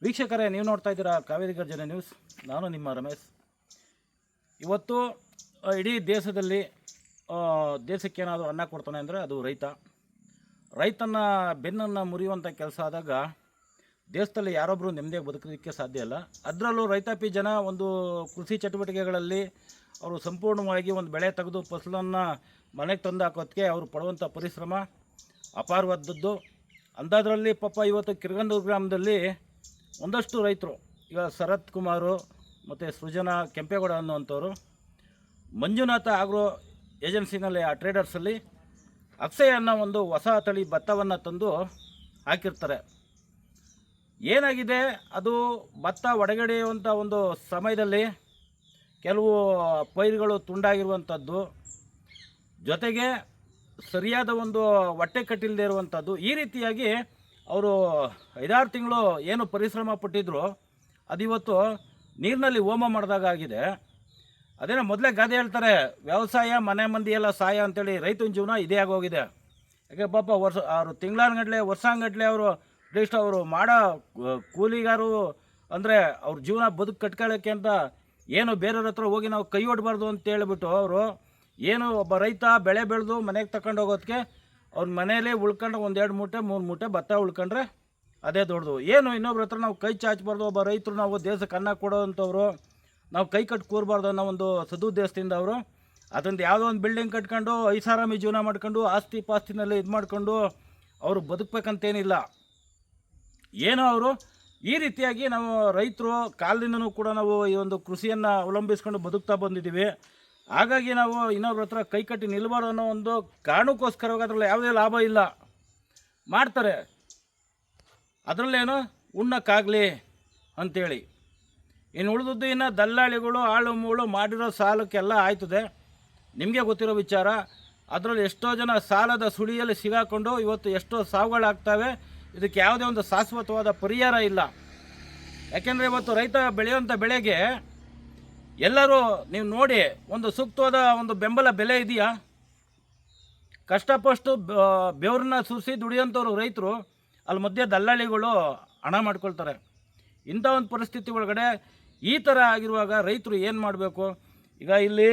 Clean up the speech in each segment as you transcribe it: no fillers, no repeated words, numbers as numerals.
ವೀಕ್ಷಕರೇ, ನೀವು ನೋಡ್ತಾ ಇದ್ದೀರಾ ಕಾವೇರಿ ಗರ್ಜನೆ ನ್ಯೂಸ್. ನಾನು ನಿಮ್ಮ ರಮೇಶ್. ಇವತ್ತು ಇಡೀ ದೇಶದಲ್ಲಿ ದೇಶಕ್ಕೆ ಏನಾದರೂ ಅನ್ನ ಕೊಡ್ತಾನೆ ಅಂದರೆ ಅದು ರೈತನ ಬೆನ್ನನ್ನು ಮುರಿಯುವಂಥ ಕೆಲಸ ಆದಾಗ ದೇಶದಲ್ಲಿ ಯಾರೊಬ್ಬರು ನೆಮ್ಮದಿಯಾಗಿ ಬದುಕೋದಕ್ಕೆ ಸಾಧ್ಯ ಇಲ್ಲ. ಅದರಲ್ಲೂ ರೈತಾಪಿ ಜನ ಒಂದು ಕೃಷಿ ಚಟುವಟಿಕೆಗಳಲ್ಲಿ ಅವರು ಸಂಪೂರ್ಣವಾಗಿ ಒಂದು ಬೆಳೆ ತೆಗೆದು ಫಸಲನ್ನು ಮನೆಗೆ ತಂದು ಹಾಕೋದಕ್ಕೆ ಅವರು ಪಡುವಂಥ ಪರಿಶ್ರಮ ಅಪಾರವಾದದ್ದು. ಅಂಥದ್ರಲ್ಲಿ ಪಾಪ ಇವತ್ತು ಕಿರ್ಗಂದೂರು ಗ್ರಾಮದಲ್ಲಿ ಒಂದಷ್ಟು ರೈತರು, ಈಗ ಶರತ್ ಕುಮಾರು ಮತ್ತು ಸೃಜನಾ ಕೆಂಪೇಗೌಡ ಅನ್ನುವಂಥವ್ರು ಮಂಜುನಾಥ ಆಗ್ರೋ ಏಜೆನ್ಸಿನಲ್ಲಿ ಆ ಟ್ರೇಡರ್ಸಲ್ಲಿ ಅಕ್ಷಯ ಅನ್ನೋ ಒಂದು ಹೊಸ ತಳಿ ಭತ್ತವನ್ನು ತಂದು ಹಾಕಿರ್ತಾರೆ. ಏನಾಗಿದೆ, ಅದು ಭತ್ತ ಒಡಗಡೆಯುವಂಥ ಒಂದು ಸಮಯದಲ್ಲಿ ಕೆಲವು ಪೈರುಗಳು ತುಂಡಾಗಿರುವಂಥದ್ದು, ಜೊತೆಗೆ ಸರಿಯಾದ ಒಂದು ಹೊಟ್ಟೆ ಕಟ್ಟಿಲ್ಲದೆ ಇರುವಂಥದ್ದು. ಈ ರೀತಿಯಾಗಿ ಅವರು 5-6 ತಿಂಗಳು ಏನು ಪರಿಶ್ರಮ ಪಟ್ಟಿದ್ರು ಅದಿವತ್ತು ನೀರಿನಲ್ಲಿ ಹೋಮ ಮಾಡಿದಾಗ ಆಗಿದೆ. ಅದೇನೋ ಮೊದಲೇ ಗಾದೆ ಹೇಳ್ತಾರೆ, ವ್ಯವಸಾಯ ಮನೆ ಮಂದಿ ಎಲ್ಲ ಸಹಾಯ ಅಂತೇಳಿ ರೈತನ ಜೀವನ ಇದೇ ಆಗೋಗಿದೆ. ಯಾಕೆ ಪಾಪ ಅವರು ತಿಂಗಳಾನುಗಟ್ಟಲೆ ವರ್ಷಾನುಗಟ್ಟಲೆ ಅವರು ಅಟ್ಲೀಸ್ಟ್ ಅವರು ಮಾಡೋ ಕೂಲಿಗಾರು ಅಂದರೆ ಅವ್ರ ಜೀವನ ಬದುಕು ಕಟ್ಕೊಳ್ಳೋಕ್ಕೆ ಅಂತ ಏನು ಬೇರೆಯವ್ರ ಹತ್ರ ಹೋಗಿ ನಾವು ಕೈ ಒಡ್ಬಾರ್ದು ಅಂತ ಹೇಳಿಬಿಟ್ಟು ಅವರು ಏನು ಒಬ್ಬ ರೈತ ಬೆಳೆ ಬೆಳೆದು ಮನೆಗೆ ತಗೊಂಡು ಹೋಗೋದಕ್ಕೆ ಅವ್ರ ಮನೇಲಿ ಉಳ್ಕೊಂಡು 1-2 ಮೂಟೆ 3 ಮೂಟೆ ಭತ್ತ ಉಳ್ಕೊಂಡ್ರೆ ಅದೇ ದೊಡ್ಡದು. ಏನು ಇನ್ನೊಬ್ರ ಹತ್ರ ನಾವು ಕೈ ಚಾಚಬಾರ್ದು, ಒಬ್ಬ ರೈತರು ನಾವು ದೇಶಕ್ಕೆ ಅನ್ನ ಕೊಡೋವಂಥವ್ರು, ನಾವು ಕೈ ಕಟ್ಟಿ ಕೂರಬಾರ್ದು ಅನ್ನೋ ಒಂದು ಸದುದ್ದೇಶದಿಂದ ಅವರು ಅದರಿಂದ ಯಾವುದೋ ಒಂದು ಬಿಲ್ಡಿಂಗ್ ಕಟ್ಕೊಂಡು ಐಷಾರಾಮಿ ಜೀವನ ಮಾಡ್ಕೊಂಡು ಆಸ್ತಿ ಪಾಸ್ತಿನಲ್ಲಿ ಇದು ಮಾಡ್ಕೊಂಡು ಅವರು ಬದುಕಬೇಕಂತೇನಿಲ್ಲ. ಏನೋ ಅವರು ಈ ರೀತಿಯಾಗಿ ನಾವು ರೈತರು ಕಾಲದಿಂದನೂ ಕೂಡ ನಾವು ಈ ಒಂದು ಕೃಷಿಯನ್ನು ಅವಲಂಬಿಸ್ಕೊಂಡು ಬದುಕ್ತಾ ಬಂದಿದ್ದೀವಿ. ಹಾಗಾಗಿ ನಾವು ಇನ್ನೊಬ್ರ ಹತ್ರ ಕೈ ಕಟ್ಟಿ ನಿಲ್ಬಾರ್ದು ಅನ್ನೋ ಒಂದು ಕಾರಣಕ್ಕೋಸ್ಕರವಾಗಿ ಅದರಲ್ಲಿ ಯಾವುದೇ ಲಾಭ ಇಲ್ಲ. ಮಾಡ್ತಾರೆ, ಅದರಲ್ಲೇನು ಉಣ್ಣಕ್ಕಾಗಲಿ ಅಂಥೇಳಿ. ಇನ್ನು ಉಳಿದದ್ದು ಇನ್ನು ದಲ್ಲಾಳಿಗಳು ಆಳು ಮೂಳು ಮಾಡಿರೋ ಸಾಲಕ್ಕೆಲ್ಲ ಆಯ್ತದೆ. ನಿಮಗೆ ಗೊತ್ತಿರೋ ವಿಚಾರ. ಅದರಲ್ಲಿ ಎಷ್ಟೋ ಜನ ಸಾಲದ ಸುಳಿಯಲ್ಲಿ ಸಿಗಾಕೊಂಡು ಇವತ್ತು ಎಷ್ಟೋ ಸಾವುಗಳಾಗ್ತವೆ. ಇದಕ್ಕೆ ಯಾವುದೇ ಒಂದು ಶಾಶ್ವತವಾದ ಪರಿಹಾರ ಇಲ್ಲ. ಯಾಕೆಂದರೆ ಇವತ್ತು ರೈತ ಬೆಳೆಯುವಂಥ ಬೆಳೆಗೆ ಎಲ್ಲರೂ ನೀವು ನೋಡಿ ಒಂದು ಸೂಕ್ತವಾದ ಒಂದು ಬೆಂಬಲ ಬೆಲೆ ಇದೆಯಾ? ಕಷ್ಟಪಟ್ಟು ಬೆವರನ್ನ ಸುರಿಸಿ ದುಡಿಯೋಂಥವ್ರು ರೈತರು, ಅಲ್ಲಿ ಮಧ್ಯೆ ದಲ್ಲಾಳಿಗಳು ಹಣ ಮಾಡ್ಕೊಳ್ತಾರೆ. ಇಂಥ ಒಂದು ಪರಿಸ್ಥಿತಿ ಒಳಗಡೆ ಈ ಥರ ಆಗಿರುವಾಗ ರೈತರು ಏನು ಮಾಡಬೇಕು? ಈಗ ಇಲ್ಲಿ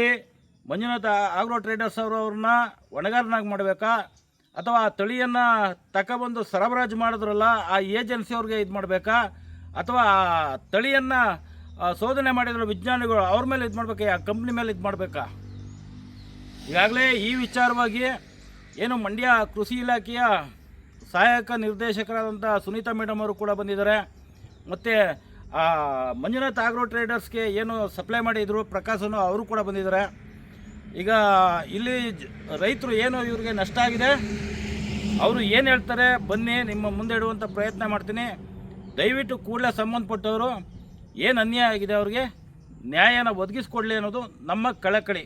ಮಂಜುನಾಥ ಆಗ್ರೋ ಟ್ರೇಡರ್ಸ್ ಅವ್ರನ್ನ ಹೊಣೆಗಾರನಾಗಿ ಮಾಡಬೇಕಾ, ಅಥವಾ ಆ ತಳಿಯನ್ನು ತಗೊಬಂದು ಸರಬರಾಜು ಮಾಡಿದ್ರಲ್ಲ ಆ ಏಜೆನ್ಸಿ ಅವ್ರಿಗೆ ಇದು ಮಾಡಬೇಕಾ, ಅಥವಾ ಆ ತಳಿಯನ್ನು ಶೋಧನೆ ಮಾಡಿದ್ರು ವಿಜ್ಞಾನಿಗಳು ಅವ್ರ ಮೇಲೆ ಇದು ಮಾಡಬೇಕಾ, ಆ ಕಂಪ್ನಿ ಮೇಲೆ ಇದು ಮಾಡಬೇಕಾ? ಈಗಾಗಲೇ ಈ ವಿಚಾರವಾಗಿ ಏನು ಮಂಡ್ಯ ಕೃಷಿ ಇಲಾಖೆಯ ಸಹಾಯಕ ನಿರ್ದೇಶಕರಾದಂಥ ಸುನೀತಾ ಮೇಡಮ್ ಅವರು ಕೂಡ ಬಂದಿದ್ದಾರೆ. ಮತ್ತು ಮಂಜುನಾಥ್ ಆಗ್ರೋ ಟ್ರೇಡರ್ಸ್ಗೆ ಏನು ಸಪ್ಲೈ ಮಾಡಿದರು ಪ್ರಕಾಶನು ಅವರು ಕೂಡ ಬಂದಿದ್ದಾರೆ. ಈಗ ಇಲ್ಲಿ ರೈತರು ಏನು ಇವ್ರಿಗೆ ನಷ್ಟ ಆಗಿದೆ ಅವರು ಏನು ಹೇಳ್ತಾರೆ ಬನ್ನಿ ನಿಮ್ಮ ಮುಂದೆ ಇಡುವಂಥ ಪ್ರಯತ್ನ ಮಾಡ್ತೀನಿ. ದಯವಿಟ್ಟು ಕೂಡಲೇ ಸಂಬಂಧಪಟ್ಟವರು ಏನು ಅನ್ಯಾಯ ಆಗಿದೆ ಅವ್ರಿಗೆ ನ್ಯಾಯನ ಒದಗಿಸ್ಕೊಡ್ಲಿ ಅನ್ನೋದು ನಮ್ಮ ಕಳಕಳಿ.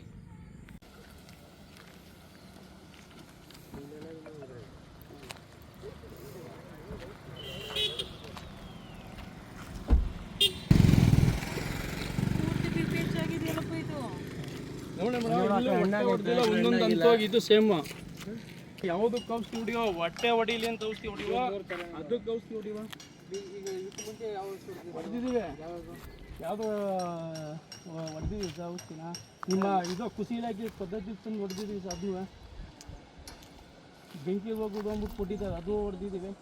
ಒಂದೊಂದು ಹಂತವಾಗಿ ಇದು ಸೇಮ್. ಯಾವುದಕ್ಕೆ ಔಷಧಿ ಹೊಡಿಯೋ, ಹೊಟ್ಟೆ ಹೊಡಿಲಿ ಅಂತ ಔಷಧಿ ಹೊಡಿಯೋ, ಅದಕ್ಕೆ ಔಷಧಿ ಹೊಡಿಯೋ. ಹೊಡೆದಿದ್ದೀವಿ, ಯಾವುದೋ ಹೊಡೆದಿದ್ದೀವಿ ಸರ್ ಔಷಧಿನ. ನಿಮ್ಮ ಇದು ಕೃಷಿ ಇಲಾಖೆ ಪದ್ಧತಿ ತಂದು ಹೊಡೆದಿದ್ದೀವಿ ಸರ್. ಅದು ಬೆಂಕಿ ಹೋಗೋದು ಅಂದ್ಬಿಟ್ಟು ಕೊಟ್ಟಿದ್ದಾರೆ, ಅದು ಹೊಡೆದಿದ್ದೀವಿ.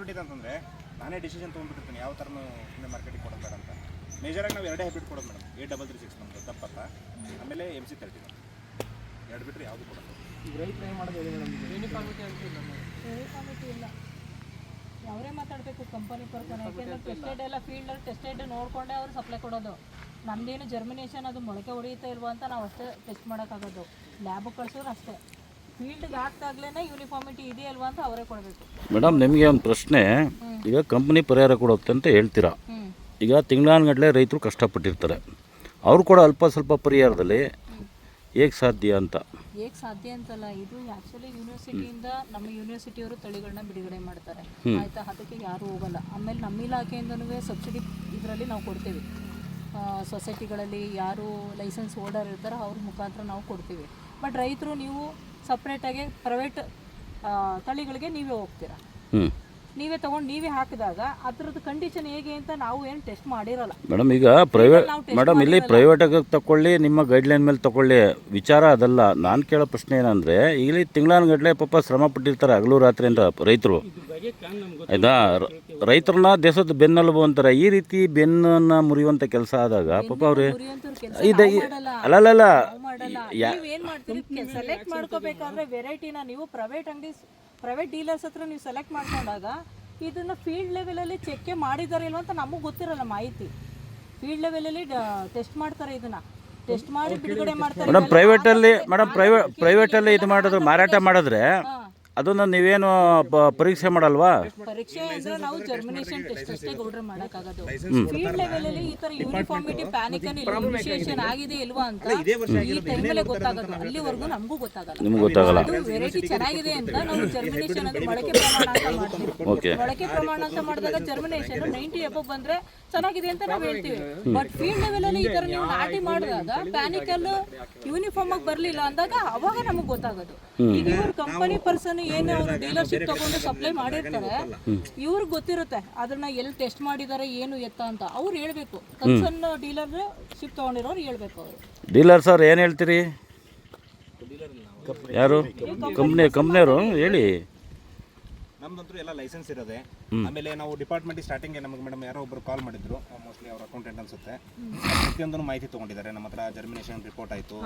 ಏನಾಗ್ಬಿಟ್ಟಿದೆ ಅಂತಂದರೆ ನಾನೇ ಡಿಸಿಷನ್ ತೊಗೊಂಡ್ಬಿಟ್ಟಿರ್ತೀನಿ ಯಾವ ಥರನೂ ಸುಮ್ಮನೆ ಮಾರ್ಕೆಟಿಗೆ ಕೊಡೋದು ಬೇಡ ಅಂತ. ಮೇಜರಾಗಿ ನಾವು ಎರಡೇ ಹೈಬ್ರಿಡ್ ಕೊಡೋದು ಮೇಡಮ್, 8336 ನಮ್ಮದು ದಪ್ಪತ್ತ, ಆಮೇಲೆ MC30 ಎರಡು ಬಿಟ್ಟರೆ ಯಾವುದು ಕೊಡೋದು. ಈಗ ರೈತ ಟ್ರೈ ಮಾಡೋದು ಯೂನಿಫಾರ್ಮಿಟಿ ಇಲ್ಲ, ಅವರೇ ಮಾತಾಡಬೇಕು ಕಂಪನಿ ಪರ್ಸನ್. ಯಾಕೆಂದರೆ ಟೆಸ್ಟೆಡ್ ಎಲ್ಲ ಫೀಲ್ಡಲ್ಲಿ ಟೆಸ್ಟೆಡ್ ನೋಡಿಕೊಂಡೇ ಅವರು ಸಪ್ಲೈ ಕೊಡೋದು. ನಮ್ಮದೇನು ಜರ್ಮಿನೇಷನ್ ಅದು ಮೊಳಕೆ ಹೊಡೆಯುತ್ತಾ ಇಲ್ವಾ ಅಂತ ನಾವು ಅಷ್ಟೇ ಟೆಸ್ಟ್ ಮಾಡೋಕ್ಕಾಗೋದು. ಲ್ಯಾಬಿಗೆ ಕಳ್ಸೋರು ಅಷ್ಟೇ, ಫೀಲ್ಡ್ಗೆ ಹಾಕ್ದಾಗ್ಲೇ ಯೂನಿಫಾರ್ಮಿಟಿ ಇದೆಯಲ್ವಾ ಅಂತ ಅವರೇ ಕೊಡಬೇಕು. ಮೇಡಮ್ ನಿಮಗೆ ಒಂದು ಪ್ರಶ್ನೆ, ಈಗ ಕಂಪ್ನಿ ಪರಿಹಾರ ಕೊಡುತ್ತೆ ಅಂತ ಹೇಳ್ತೀರಾ, ಈಗ ತಿಂಗಳಾನುಗಟ್ಟಲೆ ರೈತರು ಕಷ್ಟಪಟ್ಟಿರ್ತಾರೆ, ಅವರು ಕೂಡ ಅಲ್ಪ ಸ್ವಲ್ಪ ಪರಿಹಾರದಲ್ಲಿ ಹೇಗೆ ಸಾಧ್ಯ ಅಂತ? ಹೇಗೆ ಸಾಧ್ಯ ಅಂತಲ್ಲ, ಇದು ಆ್ಯಕ್ಚುಲಿ ಯೂನಿವರ್ಸಿಟಿಯಿಂದ ನಮ್ಮ ಯೂನಿವರ್ಸಿಟಿಯವರು ತಳಿಗಳನ್ನ ಬಿಡುಗಡೆ ಮಾಡ್ತಾರೆ ಆಯಿತಾ, ಅದಕ್ಕೆ ಯಾರೂ ಹೋಗಲ್ಲ. ಆಮೇಲೆ ನಮ್ಮ ಇಲಾಖೆಯಿಂದನೂ ಸಬ್ಸಿಡಿ ಇದರಲ್ಲಿ ನಾವು ಕೊಡ್ತೀವಿ. ಸೊಸೈಟಿಗಳಲ್ಲಿ ಯಾರು ಲೈಸೆನ್ಸ್ ಹೋಲ್ಡರ್ ಇರ್ತಾರೋ ಅವ್ರ ಮುಖಾಂತರ ನಾವು ಕೊಡ್ತೀವಿ. ಬಟ್ ರೈತರು ನೀವು ಸಪ್ರೇಟಾಗಿ ಪ್ರೈವೇಟ್ ತಳಿಗಳಿಗೆ ನೀವೇ ಹೋಗ್ತೀರಾ, ನೀವೇ ತೊಗೊಂಡು ನೀವೇ ಹಾಕಿದಾಗ ಅದರದ್ದು ಕಂಡೀಷನ್ ಹೇಗೆ ಅಂತ ನಾವು ಏನು ಟೆಸ್ಟ್ ಮಾಡಿರಲ್ಲ ಮೇಡಮ್. ಈಗ ಮೇಡಮ್ ಇಲ್ಲಿ ಪ್ರೈವೇಟಾಗಿ ತಗೊಳ್ಳಿ, ನಿಮ್ಮ ಗೈಡ್ಲೈನ್ ಮೇಲೆ ತಗೊಳ್ಳಿ, ವಿಚಾರ ಅದಲ್ಲ. ನಾನು ಕೇಳೋ ಪ್ರಶ್ನೆ ಏನಂದರೆ, ಇಲ್ಲಿ ತಿಂಗಳಾನುಗಟ್ಟಲೆ ಪಾಪ ಶ್ರಮ ಪಟ್ಟಿರ್ತಾರೆ ಹಗಲು ರಾತ್ರಿ ಅಂತ ರೈತರು, ಆಯಿತಾ? ರೈತರನ್ನ ದೇಶದ ಬೆನ್ನೆಲುಬು ಅಂತಾರೆ. ಈ ರೀತಿ ಬೆನ್ನನ್ನು ಮುರಿಯುವಂಥ ಕೆಲಸ ಆದಾಗ ಪಾಪ ಅವ್ರು ಇದೆ ಅಲ್ಲಲ್ಲ ಏನು ಮಾಡ್ತೀರಿ, ಸೆಲೆಕ್ಟ್ ಮಾಡ್ಕೋಬೇಕಾದ್ರೆ ವೆರೈಟಿನ ನೀವು ಪ್ರೈವೇಟ್ ಡೀಲರ್ಸ್ ಹತ್ರ ನೀವು ಸೆಲೆಕ್ಟ್ ಮಾಡ್ಕೊಂಡಾಗ ಇದನ್ನು ಫೀಲ್ಡ್ ಲೆವೆಲಲ್ಲಿ ಚೆಕ್ ಮಾಡಿದ್ದಾರೆ ಇಲ್ವ ಅಂತ ನಮಗೆ ಗೊತ್ತಿರಲ್ಲ ಮಾಹಿತಿ. ಫೀಲ್ಡ್ ಲೆವೆಲಲ್ಲಿ ಟೆಸ್ಟ್ ಮಾಡ್ತಾರೆ, ಇದನ್ನು ಟೆಸ್ಟ್ ಮಾಡಿ ಬಿಡುಗಡೆ ಮಾಡ್ತಾರೆ. ಮೇಡಮ್ ಪ್ರೈವೇಟಲ್ಲಿ ಇದು ಮಾಡಿದ್ರೆ, ಮಾರಾಟ ಮಾಡಿದ್ರೆ ಅದನ್ನು ನೀವೇನು ಪರೀಕ್ಷೆ ಮಾಡಲ್ವಾ? ಪರೀಕ್ಷೆ ಅಂದ್ರೆ ನಾವು ಜರ್ಮಿನೇಷನ್ ಟೆಸ್ಟ್ ಅಷ್ಟೇ ಗೌಡ್ರೆ ಮಾಡೋಕ್ಕಾಗೋದು. ಫೀಲ್ಡ್ ಲೆವೆಲಲ್ಲಿ ಈ ಥರ ಯೂನಿಫಾರ್ಮಿಟಿ ಪ್ಯಾನಿಕನ್ ಇನಿಷಿಯೇಷನ್ ಆಗಿದೆ ಇಲ್ವಾ ಅಂತ ಈ ಟೈಮಲ್ಲೇ ಗೊತ್ತಾಗೋದು. ಅಲ್ಲಿವರೆಗೂ ನಮಗೂ ಗೊತ್ತಾಗಲ್ಲ. ಅದು ವೆರೈಟಿ ಚೆನ್ನಾಗಿದೆ ಅಂತ ನಾವು ಜರ್ಮಿನೇಷನ್ ಅಂದ್ರೆ ಮೊಳಕೆ ಪ್ರಮಾಣ ಅಂತ ಮಾಡ್ತೀವಿ. ಮೊಳಕೆ ಪ್ರಮಾಣ ಅಂತ ಮಾಡಿದಾಗ ಜರ್ಮಿನೇಷನ್ 90 ಎಬವ್ ಬಂದ್ರೆ ಚೆನ್ನಾಗಿದೆ ಅಂತ ನಾವು ಹೇಳ್ತೀವಿ. ಬಟ್ ಫೀಲ್ಡ್ ಲೆವೆಲಲ್ಲಿ ಈ ಥರ ನೀವು ನಾಟಿ ಮಾಡಿದಾಗ ಪ್ಯಾನಿಕಲ್ ಯೂನಿಫಾರ್ಮ್ ಆಗಿ ಬರಲಿಲ್ಲ ಅಂದಾಗ ಅವಾಗ ನಮಗೆ ಗೊತ್ತಾಗೋದು. ಈಗ ಇವ್ರು ಕಂಪನಿ ಪರ್ಸನ್ ಏನು ಅವರು ಡೀಲರ್ಶಿಪ್ ತಗೊಂಡು ಸಪ್ಲೈ ಮಾಡಿರ್ತಾರೆ, ಇವ್ರಿಗೆ ಗೊತ್ತಿರುತ್ತೆ ಅದನ್ನ ಎಲ್ಲಿ ಟೆಸ್ಟ್ ಮಾಡಿದ್ದಾರೆ ಏನು ಎತ್ತ ಅಂತ ಅವ್ರು ಹೇಳ್ಬೇಕು. ಕನ್ಸರ್ನ್ ಡೀಲರ್ ಶಿಪ್ ತಗೊಂಡಿರೋರು ಹೇಳ್ಬೇಕು. ಅವರು ಡೀಲರ್ಸ್ ಅವ್ರು ಏನು ಹೇಳ್ತೀರಿ? ಯಾರು ಕಂಪ್ನಿಯವರು ಹೇಳಿ. ನಮ್ದಂತೂ ಎಲ್ಲ ಲೈಸೆನ್ಸ್ ಇರೋದೆ. ಆಮೇಲೆ ನಾವು ಡಿಪಾರ್ಟ್ಮೆಂಟ್ ಸ್ಟಾರ್ಟಿಂಗ್ ನಮಗೆ ಮೇಡಮ್ ಯಾರೋ ಒಬ್ಬರು ಕಾಲ್ ಮಾಡಿದ್ರು, ಮೋಸ್ಟ್ಲಿ ಅವ್ರ ಅಕೌಂಟೆಂಟ್ ಅನ್ಸುತ್ತೆ. ಪ್ರತಿಯೊಂದು ಮಾಹಿತಿ ತೊಗೊಂಡಿದ್ದಾರೆ. ನಮ್ಮ ಹತ್ರ ಜರ್ಮಿನೇಷನ್ ರಿಪೋರ್ಟ್ ಆಯಿತು.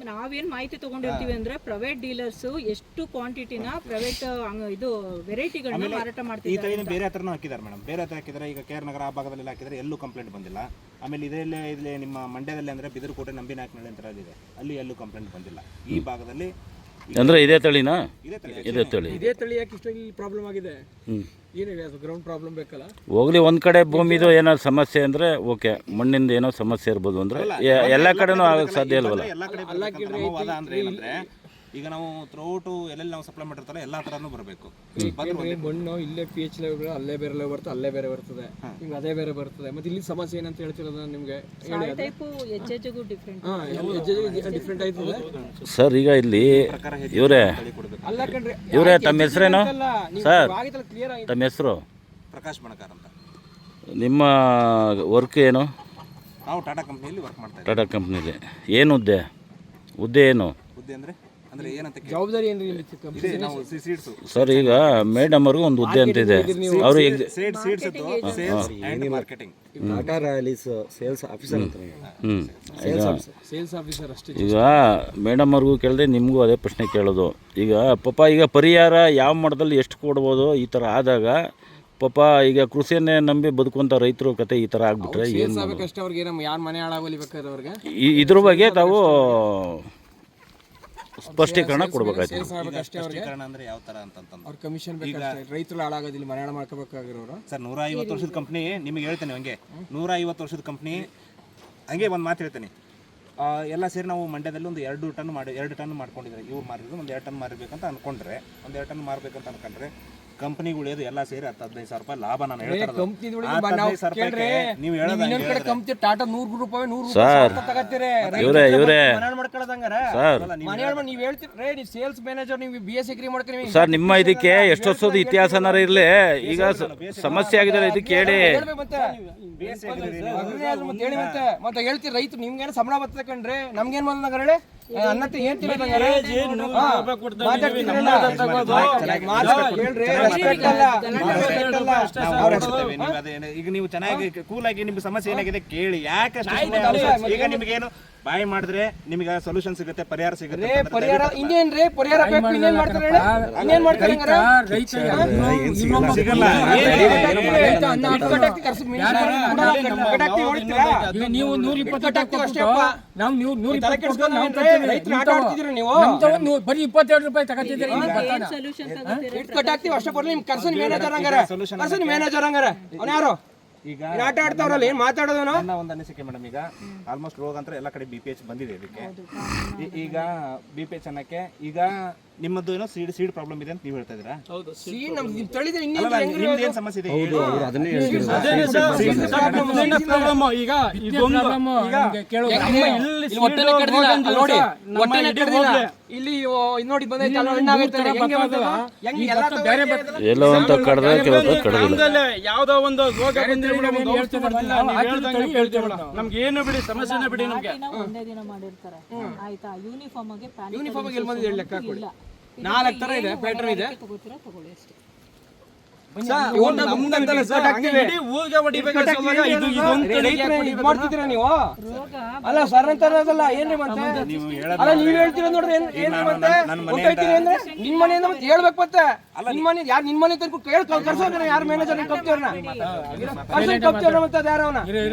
ನಾವೇನು ಮಾಹಿತಿ ತೊಗೊಂಡಿರ್ತೀವಿ ಅಂದರೆ ಪ್ರೈವೇಟ್ ಡೀಲರ್ಸು ಎಷ್ಟು ಕ್ವಾಂಟಿಟಿನ ಪ್ರೈವೇಟ್ ಇದು ವೆರೈಟಿಗಳನ್ನ ಮಾರಾಟ ಮಾಡ್ತೀವಿ. ಈ ತಳಿನ ಬೇರೆ ಹತ್ರನೂ ಹಾಕಿದ್ದಾರೆ ಮೇಡಮ್, ಬೇರೆ ಹತ್ರ ಹಾಕಿದ್ದಾರೆ. ಈಗ KR ನಗರ ಆ ಭಾಗದಲ್ಲಿ ಹಾಕಿದರೆ ಎಲ್ಲೂ ಕಂಪ್ಲೇಂಟ್ ಬಂದಿಲ್ಲ. ಆಮೇಲೆ ಇಲ್ಲಿ ನಿಮ್ಮ ಮಂಡ್ಯದಲ್ಲಿ ಅಂದರೆ ಬಿದರಕೋಟೆ ನಂಬಿನಾಯಕನಹಳ್ಳಿ ಅಂತ ಇದೆ, ಅಲ್ಲಿ ಎಲ್ಲೂ ಕಂಪ್ಲೇಂಟ್ ಬಂದಿಲ್ಲ. ಈ ಭಾಗದಲ್ಲಿ ಅಂದರೆ ಇದೇ ತಳಿನಾ? ಇದೇ ತಳಿ ಯಾಕೆ ಇಷ್ಟು ಇಲ್ಲಿ ಪ್ರಾಬ್ಲಮ್ ಆಗಿದೆ? ಏನಿದೆ ಅದು ಗ್ರೌಂಡ್ ಪ್ರಾಬ್ಲಮ್ ಬೇಕಲ್ಲ? ಹೋಗ್ಲಿ, ಒಂದು ಕಡೆ ಭೂಮಿದು ಏನಾದ್ರು ಸಮಸ್ಯೆ ಅಂದರೆ ಓಕೆ, ಮಣ್ಣಿಂದ ಏನೋ ಸಮಸ್ಯೆ ಇರ್ಬೋದು ಅಂದರೆ ಎಲ್ಲ ಕಡೆನೂ ಆಗಕ್ಕೆ ಸಾಧ್ಯ ಇಲ್ವಲ್ಲ? ಎಲ್ಲ ಕಡೆ ವಾದ ಅಂದರೆ ಏನಂದರೆ, ಈಗ ನಾವು ಥ್ರೂಔಟು ಎಲ್ಲೆಲ್ಲಿ ನಾವು ಸಪ್ಲೈ ಮಾಡಿರ್ತಾರೆ ಎಲ್ಲ ಥರನೂ ಬರಬೇಕು. ಮಣ್ಣು ಇಲ್ಲೇ PH ಲೆವೆಲ್ ಅಲ್ಲೇ ಬೇರೆ ಲೆವೆಲ್ ಬರ್ತದೆ, ಅಲ್ಲೇ ಬೇರೆ ಬರ್ತದೆ, ನಿಮ್ಗೆ ಅದೇ ಬೇರೆ ಬರ್ತದೆ. ಮತ್ತೆ ಇಲ್ಲಿ ಸಮಸ್ಯೆ ಏನಂತ ಹೇಳ್ತಿರೋದು ನಿಮಗೆ ಹೆಜ್ಜೆಗೂ ಡಿಫ್ರೆಂಟ್ ಆಯ್ತದೆ ಸರ್. ಈಗ ಇಲ್ಲಿ ಇವರೇ ತಮ್ಮ ಹೆಸರೇನು ಸರ್? ತಮ್ಮ ಹೆಸರು? ಪ್ರಕಾಶ್ ಬಣಕಾರ್ ಅಂತ. ನಿಮ್ಮ ವರ್ಕ್ ಏನು? ನಾವು ಟಾಟಾ ಕಂಪ್ನಿಯಲ್ಲಿ ವರ್ಕ್ ಮಾಡ್ತಾ ಇದ್ದೀವಿ. ಟಾಟಾ ಕಂಪ್ನಿಲಿ ಏನು ಹುದ್ದೆ ಏನು? ಹುದ್ದೆ ಅಂದರೆ ಏನಂತ ಜವಾಬ್ದಾರಿ ಏನ್ರಿ? ನಾವು ಸೀಡ್ಸ್ ಸರ್, ಈಗ ಮೇಡಮ್ ಅವ್ರಿಗೂ ಒಂದು ಹುದ್ದೆ ಅಂತಿದೆ. ಅವರು ಮಾರ್ಕೆಟಿಂಗ್ ಟಾಟಾ ರಾಯಲೀಸ್ ಸೇಲ್ಸ್ ಆಫೀಸರ್ ಅಂತ. ಸೇಲ್ಸ್ ಆಫೀಸರ್ ಅಷ್ಟೇ. ಈಗ ಮೇಡಮ್ ಅವ್ರಿಗೂ ಕೇಳಿದೆ, ನಿಮಗೂ ಅದೇ ಪ್ರಶ್ನೆ ಕೇಳೋದು. ಈಗ ಪಾಪ ಈಗ ಪರಿಹಾರ ಯಾವ ಮಟ್ಟದಲ್ಲಿ ಎಷ್ಟು ಕೊಡ್ಬೋದು? ಈ ಥರ ಆದಾಗ ಪಾಪ ಈಗ ಕೃಷಿಯನ್ನೇ ನಂಬಿ ಬದುಕುವಂಥ ರೈತರು ಕತೆ ಈ ಥರ ಆಗ್ಬಿಟ್ರೆ ಏನು? ಅವ್ರಿಗೆ ಯಾರು ಮನೆ ಹಾಳಾಗೋಲಿಬೇಕಾದ್ರೆ ಅವ್ರಿಗೆ ಇದ್ರ ಬಗ್ಗೆ ತಾವು ಸ್ಪಷ್ಟೀಕರಣ ಕೊಡ್ಬೇಕಾಯ್ತು. ಸ್ಪಷ್ಟೀಕರಣ ಅಂದ್ರೆ ಯಾವ ತರ ಅಂತಂದ್ರೆ ಅವ್ರ ಕಮಿಷನ್ ಬೇಕಾದ್ರೆ ರೈತರು ಹಾಳಾಗೋದಿಲ್ಲ, ಮನೆ ಹಾಳು ಮಾಡ್ಕೋಬೇಕಾಗಿರೋರು. ಸರ್ 150 ವರ್ಷದ ಕಂಪ್ನಿ ನಿಮಗೆ ಹೇಳ್ತೇನೆ. ಹಂಗೆ 150 ವರ್ಷದ ಕಂಪ್ನಿ ಹಂಗೆ ಒಂದು ಮಾತು ಹೇಳ್ತೇನೆ. ಎಲ್ಲ ಸೇರಿ ನಾವು ಮಂಡ್ಯದಲ್ಲಿ ಒಂದು 2 ಟನ್ ಮಾಡ್ಕೊಂಡಿದ್ದಾರೆ. ಇವ್ರು ಮಾರಿದ್ರು ಒಂದು 2 ಟನ್ ಮಾರಬೇಕಂತ ಅನ್ಕೊಂಡ್ರೆ, ಒಂದು 2 ಟನ್ ಮಾರಬೇಕಂತ ಅನ್ಕೊಂಡ್ರೆ ಕಂಪನಿಗಳು ಎಲ್ಲ ಸೇರಿ 10-15 ಸಾವಿರ ರೂಪಾಯಿ ಲಾಭ. ನಾನು ಹೇಳ್ತಾರೆ ನೀವು ಹೇಳೋದು ಕಂಪ್ನಿ ಟಾಟಾ 100 ರೂಪಾಯಿ ತಗೋತೀರಿ. ನೀವು ಹೇಳ್ತೀರಿ ನೀವು ಸೇಲ್ಸ್ ಮ್ಯಾನೇಜರ್, ನೀವು BS ಅಗ್ರಿ ಮಾಡ್ಕೊಂಡು ಸರ್, ನಿಮ್ಮ ಇದಕ್ಕೆ ಎಷ್ಟು ವರ್ಷದ ಇತಿಹಾಸನಾರ ಇರಲಿ, ಈಗ ಸಮಸ್ಯೆ ಆಗಿದೆ ಇದಕ್ಕೆ ಹೇಳಿ. ಮತ್ತೆ ಹೇಳ್ತೀರಿ ರೈತರು ನಿಮ್ಗೇನು ಸಂಬಳ ಬರ್ತದೆ ಕಂಡ್ರೆ ನಮ್ಗೇನು ಬಂದಂಗ ಹೇಳಿ. ಅನ್ನತ್ತೆ ಏನ್ ತಿನ್ನೋದಂಗಾರ ಈಗ ನೀವು ಚೆನ್ನಾಗಿ ಕೂಲ್ ಆಗಿ ನಿಮ್ಗೆ ಸಮಸ್ಯೆ ಏನಾಗಿದೆ ಕೇಳಿ. ಯಾಕೆ ಈಗ ನಿಮ್ಗೇನು ಬಾಯಿ ಮಾಡಿದ್ರೆ ನಿಮಗೆ ಸೊಲ್ಯೂಷನ್ ಸಿಗುತ್ತೆ, ಪರಿಹಾರ ಸಿಗುತ್ತೆ. ಪರಿಹಾರ ಇನ್ನೇನ್ರಿ ಪರಿಹಾರ ಬೇಕು? ಇನ್ನೇನ್ ಮಾಡ್ತಾರೆ ಹೇಳಿ? ಇನ್ನೇನ್ ಮಾಡ್ತಾರೆ ಸಿಗಲ್ಲ. ನೀವು 120 ಬರೀ 22 ರೂಪಾಯಿ ತಗೋತಿದ್ದೀರಿ. ಸೊಲ್ಯೂಷನ್ ಕಟ್ಟಾಕ್ತಿವಿ ಅಷ್ಟೇ ಬರ್ಲಿ. ನಿಮ್ ಕರ್ಸನ್ ಮ್ಯಾನೇಜರ್ ಹಂಗಾರ, ಕರ್ಸನ್ ಮ್ಯಾನೇಜರ್ ಹಂಗಾರ ಅವ್ನ ಯಾರು ಈಗ ಆಟ ಆಡ್ತಾವ್ರಲ್ಲ, ಏನ್ ಮಾತಾಡೋದನ? ನನ್ನ ಒಂದು ಅನಿಸಿಕೆ ಮೇಡಮ್, ಈಗ ಆಲ್ಮೋಸ್ಟ್ ರೋಗ ಅಂತ ಎಲ್ಲ ಕಡೆ BPH ಬಂದಿದೆ ಇದಕ್ಕೆ. ಈಗ BPH ಅನ್ನಕ್ಕೆ ಈಗ ನಿಮ್ಮದು ಏನೋ ಸೀಡ್ ಪ್ರಾಬ್ಲಮ್ ಇದೆ ಅಂತ ನೀವು ಹೇಳ್ತಾ ಇದ್ದೀರಾ? ನಮ್ಗೆ ತಳಿದ್ರೆ ಇನ್ನೇನ್ ನಿಮ್ದು ಏನು ಸಮಸ್ಯೆ ಇದೆ? ಅದನ್ನೇ ಈಗ ಇಲ್ಲಿ ನೋಡಿ ಬಂದೈತೆ ಎಲ್ಲೋ ಅಂತ ಕಡ್ದ ಕಡ್ದಿಲ್ಲ. ಯಾವ್ದೋ ಒಂದು ರೋಗ ನಮ್ಗೆ ಏನು ಬಿಡಿ, ಸಮಸ್ಯೆನೇ ಬಿಡಿ. ನಮ್ಗೆ ಒಂದೇ ದಿನ ಮಾಡಿರ್ತಾರೆ ಆಯ್ತಾ. ಯೂನಿಫಾರ್ಮ್ ಆಗಿ ಯೂನಿಫಾರ್ಮ್ ಎಲ್ಲಿ ಬಂದಿದೆ ಲೆಕ್ಕ ಕೊಡಿ. 4 ತರ ಇದೆ, ಪ್ಯಾಟರ್ನ್ ಇದೆ. ತಗೋತೀರಾ ತಗೊಳ್ಳಿ ಅಷ್ಟೇ. ಮಾಡ್ತಿದ್ದೀರಾ ನೀವು? ಅಲ್ಲ ಸರ್ ಅಂತಾರಲ್ಲ ಏನ್ರಿ ಮತ್ತೆ? ಅಲ್ಲ ನೀವ್ ಹೇಳ್ತೀರ ನೋಡ್ರಿ ಏನ್ರಿ ಮತ್ತೆ? ಗೊತ್ತಾಯ್ತೀರಿ ಅಂದ್ರೆ ನಿನ್ ಮನೆಯಿಂದ ಮತ್ತೆ ಹೇಳ್ಬೇಕು ಮತ್ತೆ. ನಿನ್ ಮನೆ ಯಾರು ನಿನ್ ಮನೆ ತನಕ ಕರ್ಸೋದ್ರ ಯಾರು ಮ್ಯಾನೇಜರ್ ಕಪ್ತಿಯವ್ರನ್ನ ಕಪ್ತಿಯವ್ರ ಮತ್ತೆ ಅದ ಯಾರವನ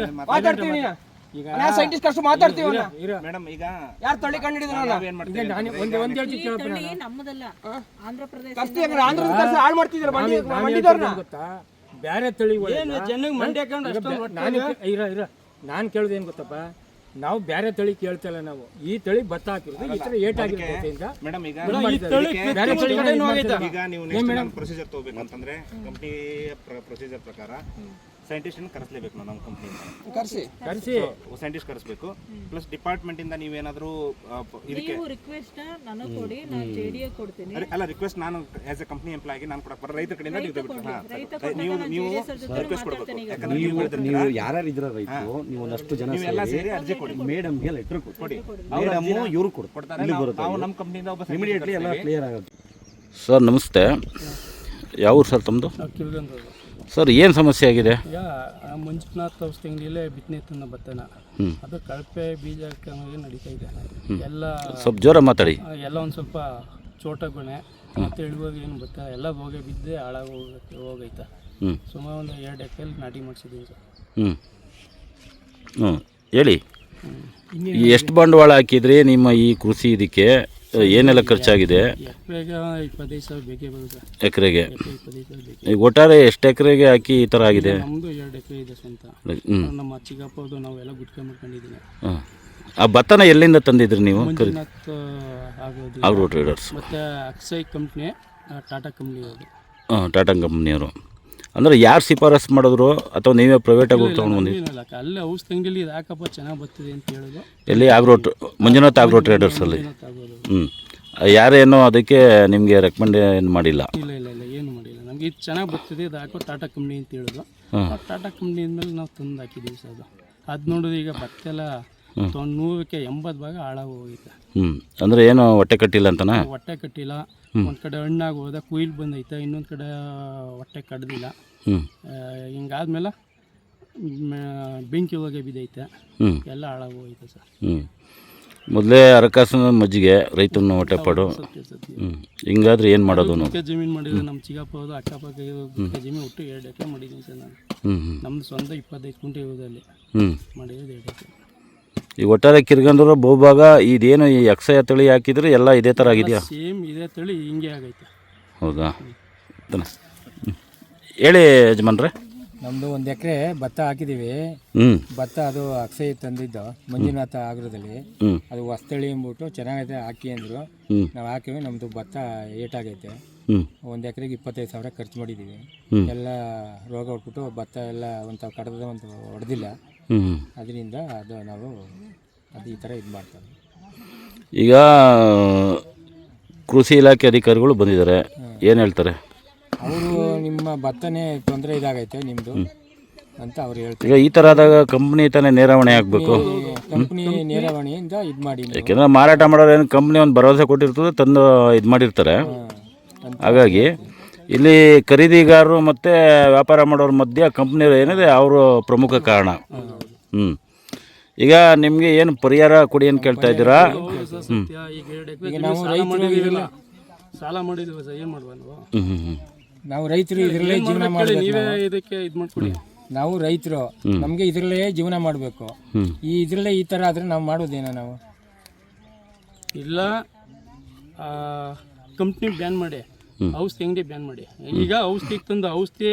ಮಾತಾಡ್ತೀವಿ. ನೀನ ಸೈಂಟಿಸ್ಟ್ ಕಷ್ಟ ಮಾತಾಡ್ತೀವಿ. ಮೇಡಮ್ ಈಗ ಯಾರು ತಳಿ ಕಂಡು ಹಿಡಿದ್ರ ನಮ್ಮದಲ್ಲ, ಆಂಧ್ರ ಪ್ರದೇಶ ಆಂಧ್ರದ ಕರ್ಸ ಹಾಳು ಮಾಡ್ತಿದ್ದೀರ ಮಂಡಿದವ್ರನ್ನ. ಬೇರೆ ತಳಿ ನಾನು ಕೇಳೋದು ಏನು ಗೊತ್ತಪ್ಪ, ನಾವು ಬೇರೆ ತಳಿ ಕೇಳ್ತಲ್ಲ. ನಾವು ಈ ತಳಿ ಭತ್ತ ಹಾಕಿರೋದು ಈ ತರ ಏಟ್ ಆಗಿರೋದ್ರಿಂದ ಮೇಡಮ್ ಈಗ ನೀವು ಪ್ರೊಸೀಜರ್ ತಗೋಬೇಕಂತಂದ್ರೆ ಕಂಪ್ನಿ ಪ್ರೊಸೀಜರ್ ಪ್ರಕಾರ ಸೈಂಟಿಸ್ಟ್ ಕರೆಸಲೇಬೇಕು. ನಾವು ನಮ್ಮ ಕಂಪ್ನಿಯಿಂದ ಕರ್ಸಿ ಸೈಂಟಿಸ್ಟ್ ಕರೆಸಬೇಕು. ಪ್ಲಸ್ ಡಿಪಾರ್ಟ್ಮೆಂಟ್ ಇಂದ ನೀವೇನಾದ್ರೂ ಇದಕ್ಕೆ ರಿಕ್ವೆಸ್ಟ್ ನಾನು ಕೊಡಿ, ನಾನು JDA ಕೊಡ್ತೀನಿ. ಅಲ್ಲ ರಿಕ್ವೆಸ್ಟ್ ನಾನು ಆಸ್ ಎ ಕಂಪ್ನಿ ಎಂಪ್ಲಾಯ್ ಆಗಿ ನಾನು ಕೊಡಕ್ಕೆ ಬರೋ ರೈತರ ಕಡೆಯಿಂದ ನೀವು ರಿಕ್ವೆಸ್ಟ್ ಕೊಡಬೇಕು. ಯಾಕಂದ್ರೆ ನೀವು ಯಾರ್ಯಾರು ಇದ್ರ ರೈತರು, ನೀವು ಒಂದಷ್ಟು ಜನ ಎಲ್ಲ ಸೇರಿ ಅರ್ಜಿ ಕೊಡಿ. ಮೇಡಮ್ಗೆ ಲೆಟರ್ ಕೊಡಿ. ಮೇಡಮ್ ಇವ್ರು ಕೊಡ್ತಾರೆ. ನಾವು ನಮ್ಮ ಕಂಪ್ನಿಯಿಂದ ಒಬ್ಬ ಇಮಿಡಿಯೇಟ್ಲಿ ಎಲ್ಲ ಕ್ಲಿಯರ್ ಆಗುತ್ತೆ. ಸರ್ ನಮಸ್ತೆ, ಯಾವ ಊರು ಸರ್ ತಮ್ಮದು? ಸರ್ ಏನು ಸಮಸ್ಯೆ ಆಗಿದೆ? ಈಗ ಮಂಜುನಾಥ್ ಔಷಧಿ ಅಂಗಡಿಯಲ್ಲೇ ಬಿತ್ತನೆ ತನ್ನ ಭತ್ತನ, ಅದು ಕಳಪೆ ಬೀಜ ನಡೀತಾ ಇದೆ. ಎಲ್ಲ ಸ್ವಲ್ಪ ಜೋರ ಮಾತಾಡಿ. ಎಲ್ಲ ಒಂದು ಸ್ವಲ್ಪ ಚೋಟ ಗೊನೆ ಮತ್ತು ಇಳುವಾಗ ಏನು ಭತ್ತ ಎಲ್ಲ ಹೋಗಿ ಬಿದ್ದೆ ಹಾಳಾಗಿ ಹೋಗೈತೆ. ಸುಮಾರು ಒಂದು 2 ಎಕರೆಯಲ್ಲಿ ನಾಟಿ ಮಾಡಿಸಿದ್ದೀವಿ ಸರ್. ಹೇಳಿ, ಎಷ್ಟು ಬಂಡವಾಳ ಹಾಕಿದ್ರಿ ನಿಮ್ಮ ಈ ಕೃಷಿ ಇದಕ್ಕೆ? ಏನೆಲ್ಲ ಖರ್ಚಾಗಿದೆ? ಎಕರೆಗೆ 25,000 ಬೇಕೇ ಬರುತ್ತೆ. ಎಕರೆಗೆ 25,000 ಬೇಕು. ಈಗ ಒಟ್ಟಾರೆ ಎಷ್ಟು ಎಕರೆಗೆ ಹಾಕಿ ಈ ಥರ ಆಗಿದೆ? ನಮ್ಮದು 2 ಎಕರೆ ಇದೆ ಸ್ವಂತ. ನಮ್ಮ ಚಿಕ್ಕಪ್ಪದು ನಾವೆಲ್ಲ ಗುಟ್ಕೆ ಮಾಡ್ಕೊಂಡಿದ್ದೀನಿ. ಆ ಭತ್ತನ ಎಲ್ಲಿಂದ ತಂದಿದ್ರಿ ನೀವು? ಮಂಜುನಾಥ್ ಆಗೋದು ಆಗ್ರೋ ಟ್ರೇಡರ್ಸ್ ಮತ್ತು ಅಕ್ಸೈ ಕಂಪ್ನಿ, ಟಾಟಾ ಕಂಪ್ನಿ ಅದು. ಟಾಟಾ ಕಂಪ್ನಿಯವರು. ಅಂದರೆ ಯಾರು ಶಿಫಾರಸ್ ಮಾಡಿದ್ರು ಅಥವಾ ನೀವೇ ಪ್ರೈವೇಟಾಗಿ ಹೋಗಿ ತೊಗೊಂಡು ಬಂದಿದ್ದೀರಿ? ಏನಿಲ್ಲ, ಅಲ್ಲೇ ಔಷಧಿ ಅಂಗಡಿಲಿ ಇದು ಹಾಕಪ್ಪ ಚೆನ್ನಾಗಿ ಬರ್ತಿದೆ ಅಂತ ಹೇಳೋದು. ಎಲ್ಲಿ? ಮಂಜುನಾಥ್ ಆಗ್ರೋ ಟ್ರೇಡರ್ಸಲ್ಲಿ. ಯಾರೇನೋ ಅದಕ್ಕೆ ನಿಮಗೆ ರೆಕಮೆಂಡ್ ಏನು ಮಾಡಿಲ್ಲ? ಇಲ್ಲ ಏನು ಮಾಡಿಲ್ಲ. ನಮ್ಗೆ ಇದು ಚೆನ್ನಾಗಿ ಬರ್ತಿದೆ, ಇದು ಹಾಕೋ ಟಾಟಾ ಕಂಪ್ನಿ ಅಂತ ಹೇಳಿದ್ರು. ಟಾಟಾ ಕಂಪ್ನಿ ಮೇಲೆ ನಾವು ತಂದು ಹಾಕಿದ್ದೀವಿ ಸರ್. ಅದು ನೋಡಿದ್ರೆ ಈಗ ಭತ್ತ ಎಲ್ಲ 100ಕ್ಕೆ 80 ಭಾಗ ಹಾಳಾಗಿ ಹೋಗೈತೆ. ಅಂದರೆ ಏನು ಹೊಟ್ಟೆ ಕಟ್ಟಿಲ್ಲ ಅಂತನಾ? ಹೊಟ್ಟೆ ಕಟ್ಟಿಲ್ಲ. ಒಂದು ಕಡೆ ಹಣ್ಣಾಗಿ ಹೋದ ಕುಯ್ಲು ಬಂದೈತೆ, ಇನ್ನೊಂದು ಕಡೆ ಹೊಟ್ಟೆ ಕಡ್ದಿಲ್ಲ. ಹಿಂಗಾದ್ಮೇಲೆ ಬೆಂಕಿ ಹೋಗಿ ಬಿದ್ದೈತೆ, ಎಲ್ಲ ಹಾಳಾಗಿ ಹೋಗೈತೆ ಸರ್. ಮೊದಲೇ ಹರಕಾಸಿನ ಮಜ್ಜಿಗೆ ರೈತನ ಹೊಟ್ಟೆಪಾಡು. ಹಿಂಗಾದ್ರೆ ಏನು ಮಾಡೋದು? ಜಮೀನು ಮಾಡಿದ್ರೆ ನಮ್ಮ ಚಿಕ್ಕಪ್ಪ ಹೋದ ಅಕ್ಕಪಕ್ಕ ಜಮೀನು ಒಟ್ಟು 2 ಎಕರೆ ಮಾಡಿದ್ದೀನಿ ಸರ್ ನಾನು. ನಮ್ದು ಸ್ವಂತ 25 ಗುಂಟೆ ಇರೋದಲ್ಲಿ ಮಾಡಿರೋದು 2 ಎಕರೆ. ಈ ಒಟ್ಟಾರೆ ಕಿರ್ಗಂದೂರು ಬಹುಭಾಗ ಇದೇನು ಈ ಅಕ್ಷಯ ತಳಿ ಹಾಕಿದ್ರೆ ಎಲ್ಲ ಇದೇ ಥರ ಆಗಿದೆಯಾ? ಸೇಮ್ ಇದೇ ತಳಿ ಹಿಂಗೆ ಆಗೈತೆ. ಹೌದಾ? ಹೇಳಿ ಯಜಮಾನ್ರೆ. ನಮ್ಮದು 1 ಎಕರೆ ಭತ್ತ ಹಾಕಿದ್ದೀವಿ. ಭತ್ತ ಅದು ಅಕ್ಷಯ ತಂದಿದ್ದು ಮಂಜುನಾಥ ಆಗ್ರದಲ್ಲಿ. ಅದು ಹೊಸ್ತಳಿ ಅಂದ್ಬಿಟ್ಟು ಚೆನ್ನಾಗೈತೆ ಹಾಕಿ ಅಂದರು. ನಾವು ಹಾಕಿವಿ. ನಮ್ಮದು ಭತ್ತ ಏಟಾಗೈತೆ. 1 ಎಕರೆಗೆ 25,000 ಖರ್ಚು ಮಾಡಿದ್ದೀವಿ. ಎಲ್ಲ ರೋಗ ಹೊಟ್ಬಿಟ್ಟು ಭತ್ತ ಎಲ್ಲ ಒಂದು ಕಡ್ದ ಒಂದು ಹೊಡೆದಿಲ್ಲ. ಅದರಿಂದ ಅದು ನಾವು ಈ ಥರ ಇದು ಮಾಡ್ತಾರೆ. ಈಗ ಕೃಷಿ ಇಲಾಖೆ ಅಧಿಕಾರಿಗಳು ಬಂದಿದ್ದಾರೆ, ಏನು ಹೇಳ್ತಾರೆ? ಅವರು ನಿಮ್ಮ ಭತ್ತನೇ ತೊಂದರೆ ಇದಾಗೈತೆ ನಿಮ್ಮದು. ಅಂತ ಅವ್ರು ಹೇಳ್ತಾರೆ. ಈಗ ಈ ಥರ ಆದಾಗ ಕಂಪ್ನಿ ತಾನೇ ನೇರಾವಣೆ ಆಗಬೇಕು. ಕಂಪ್ನಿ ನೇರಾವಣಿಯಿಂದ ಇದು ಮಾಡಿ ಯಾಕೆಂದರೆ ಮಾರಾಟ ಮಾಡೋರು ಏನು ಕಂಪ್ನಿ ಒಂದು ಭರವಸೆ ಕೊಟ್ಟಿರ್ತದೆ, ತಂದು ಇದು ಮಾಡಿರ್ತಾರೆ. ಹಾಗಾಗಿ ಇಲ್ಲಿ ಖರೀದಿಗಾರರು ಮತ್ತು ವ್ಯಾಪಾರ ಮಾಡೋರ ಮಧ್ಯೆ ಕಂಪ್ನಿಯವರು ಏನಿದೆ ಅವರು ಪ್ರಮುಖ ಕಾರಣ. ಈಗ ನಿಮಗೆ ಏನು ಪರಿಹಾರ ಕೊಡಿ ಅಂತ ಕೇಳ್ತಾ ಇದ್ದೀರಾ? ಸತ್ಯ. ಈಗ 2 ಎಕರೆ ಸಾಲ ಮಾಡಿದ್ವಿ ಸರ್, ಏನು ಮಾಡುವ ನಾವು? ನಾವು ರೈತರು ಇದರಲ್ಲೇ ಜೀವನ ಮಾಡಬೇಕು. ನೀವೇ ಇದಕ್ಕೆ ಇದು ಮಾಡ್ಕೊಡಿ. ನಾವು ರೈತರು, ನಮಗೆ ಇದರಲ್ಲೇ ಜೀವನ ಮಾಡಬೇಕು. ಇದರಲ್ಲೇ ಈ ಥರ ಆದರೆ ನಾವು ಮಾಡೋದೇನೋ ನಾವು ಇಲ್ಲ. ಕಂಪ್ನಿ ಬ್ಯಾನ್ ಮಾಡಿ, ಔಷಧಿ ಅಂಗಡಿ ಬ್ಯಾನ್ ಮಾಡಿ. ಈಗ ಔಷಧಿಗೆ ತಂದು ಔಷಧಿ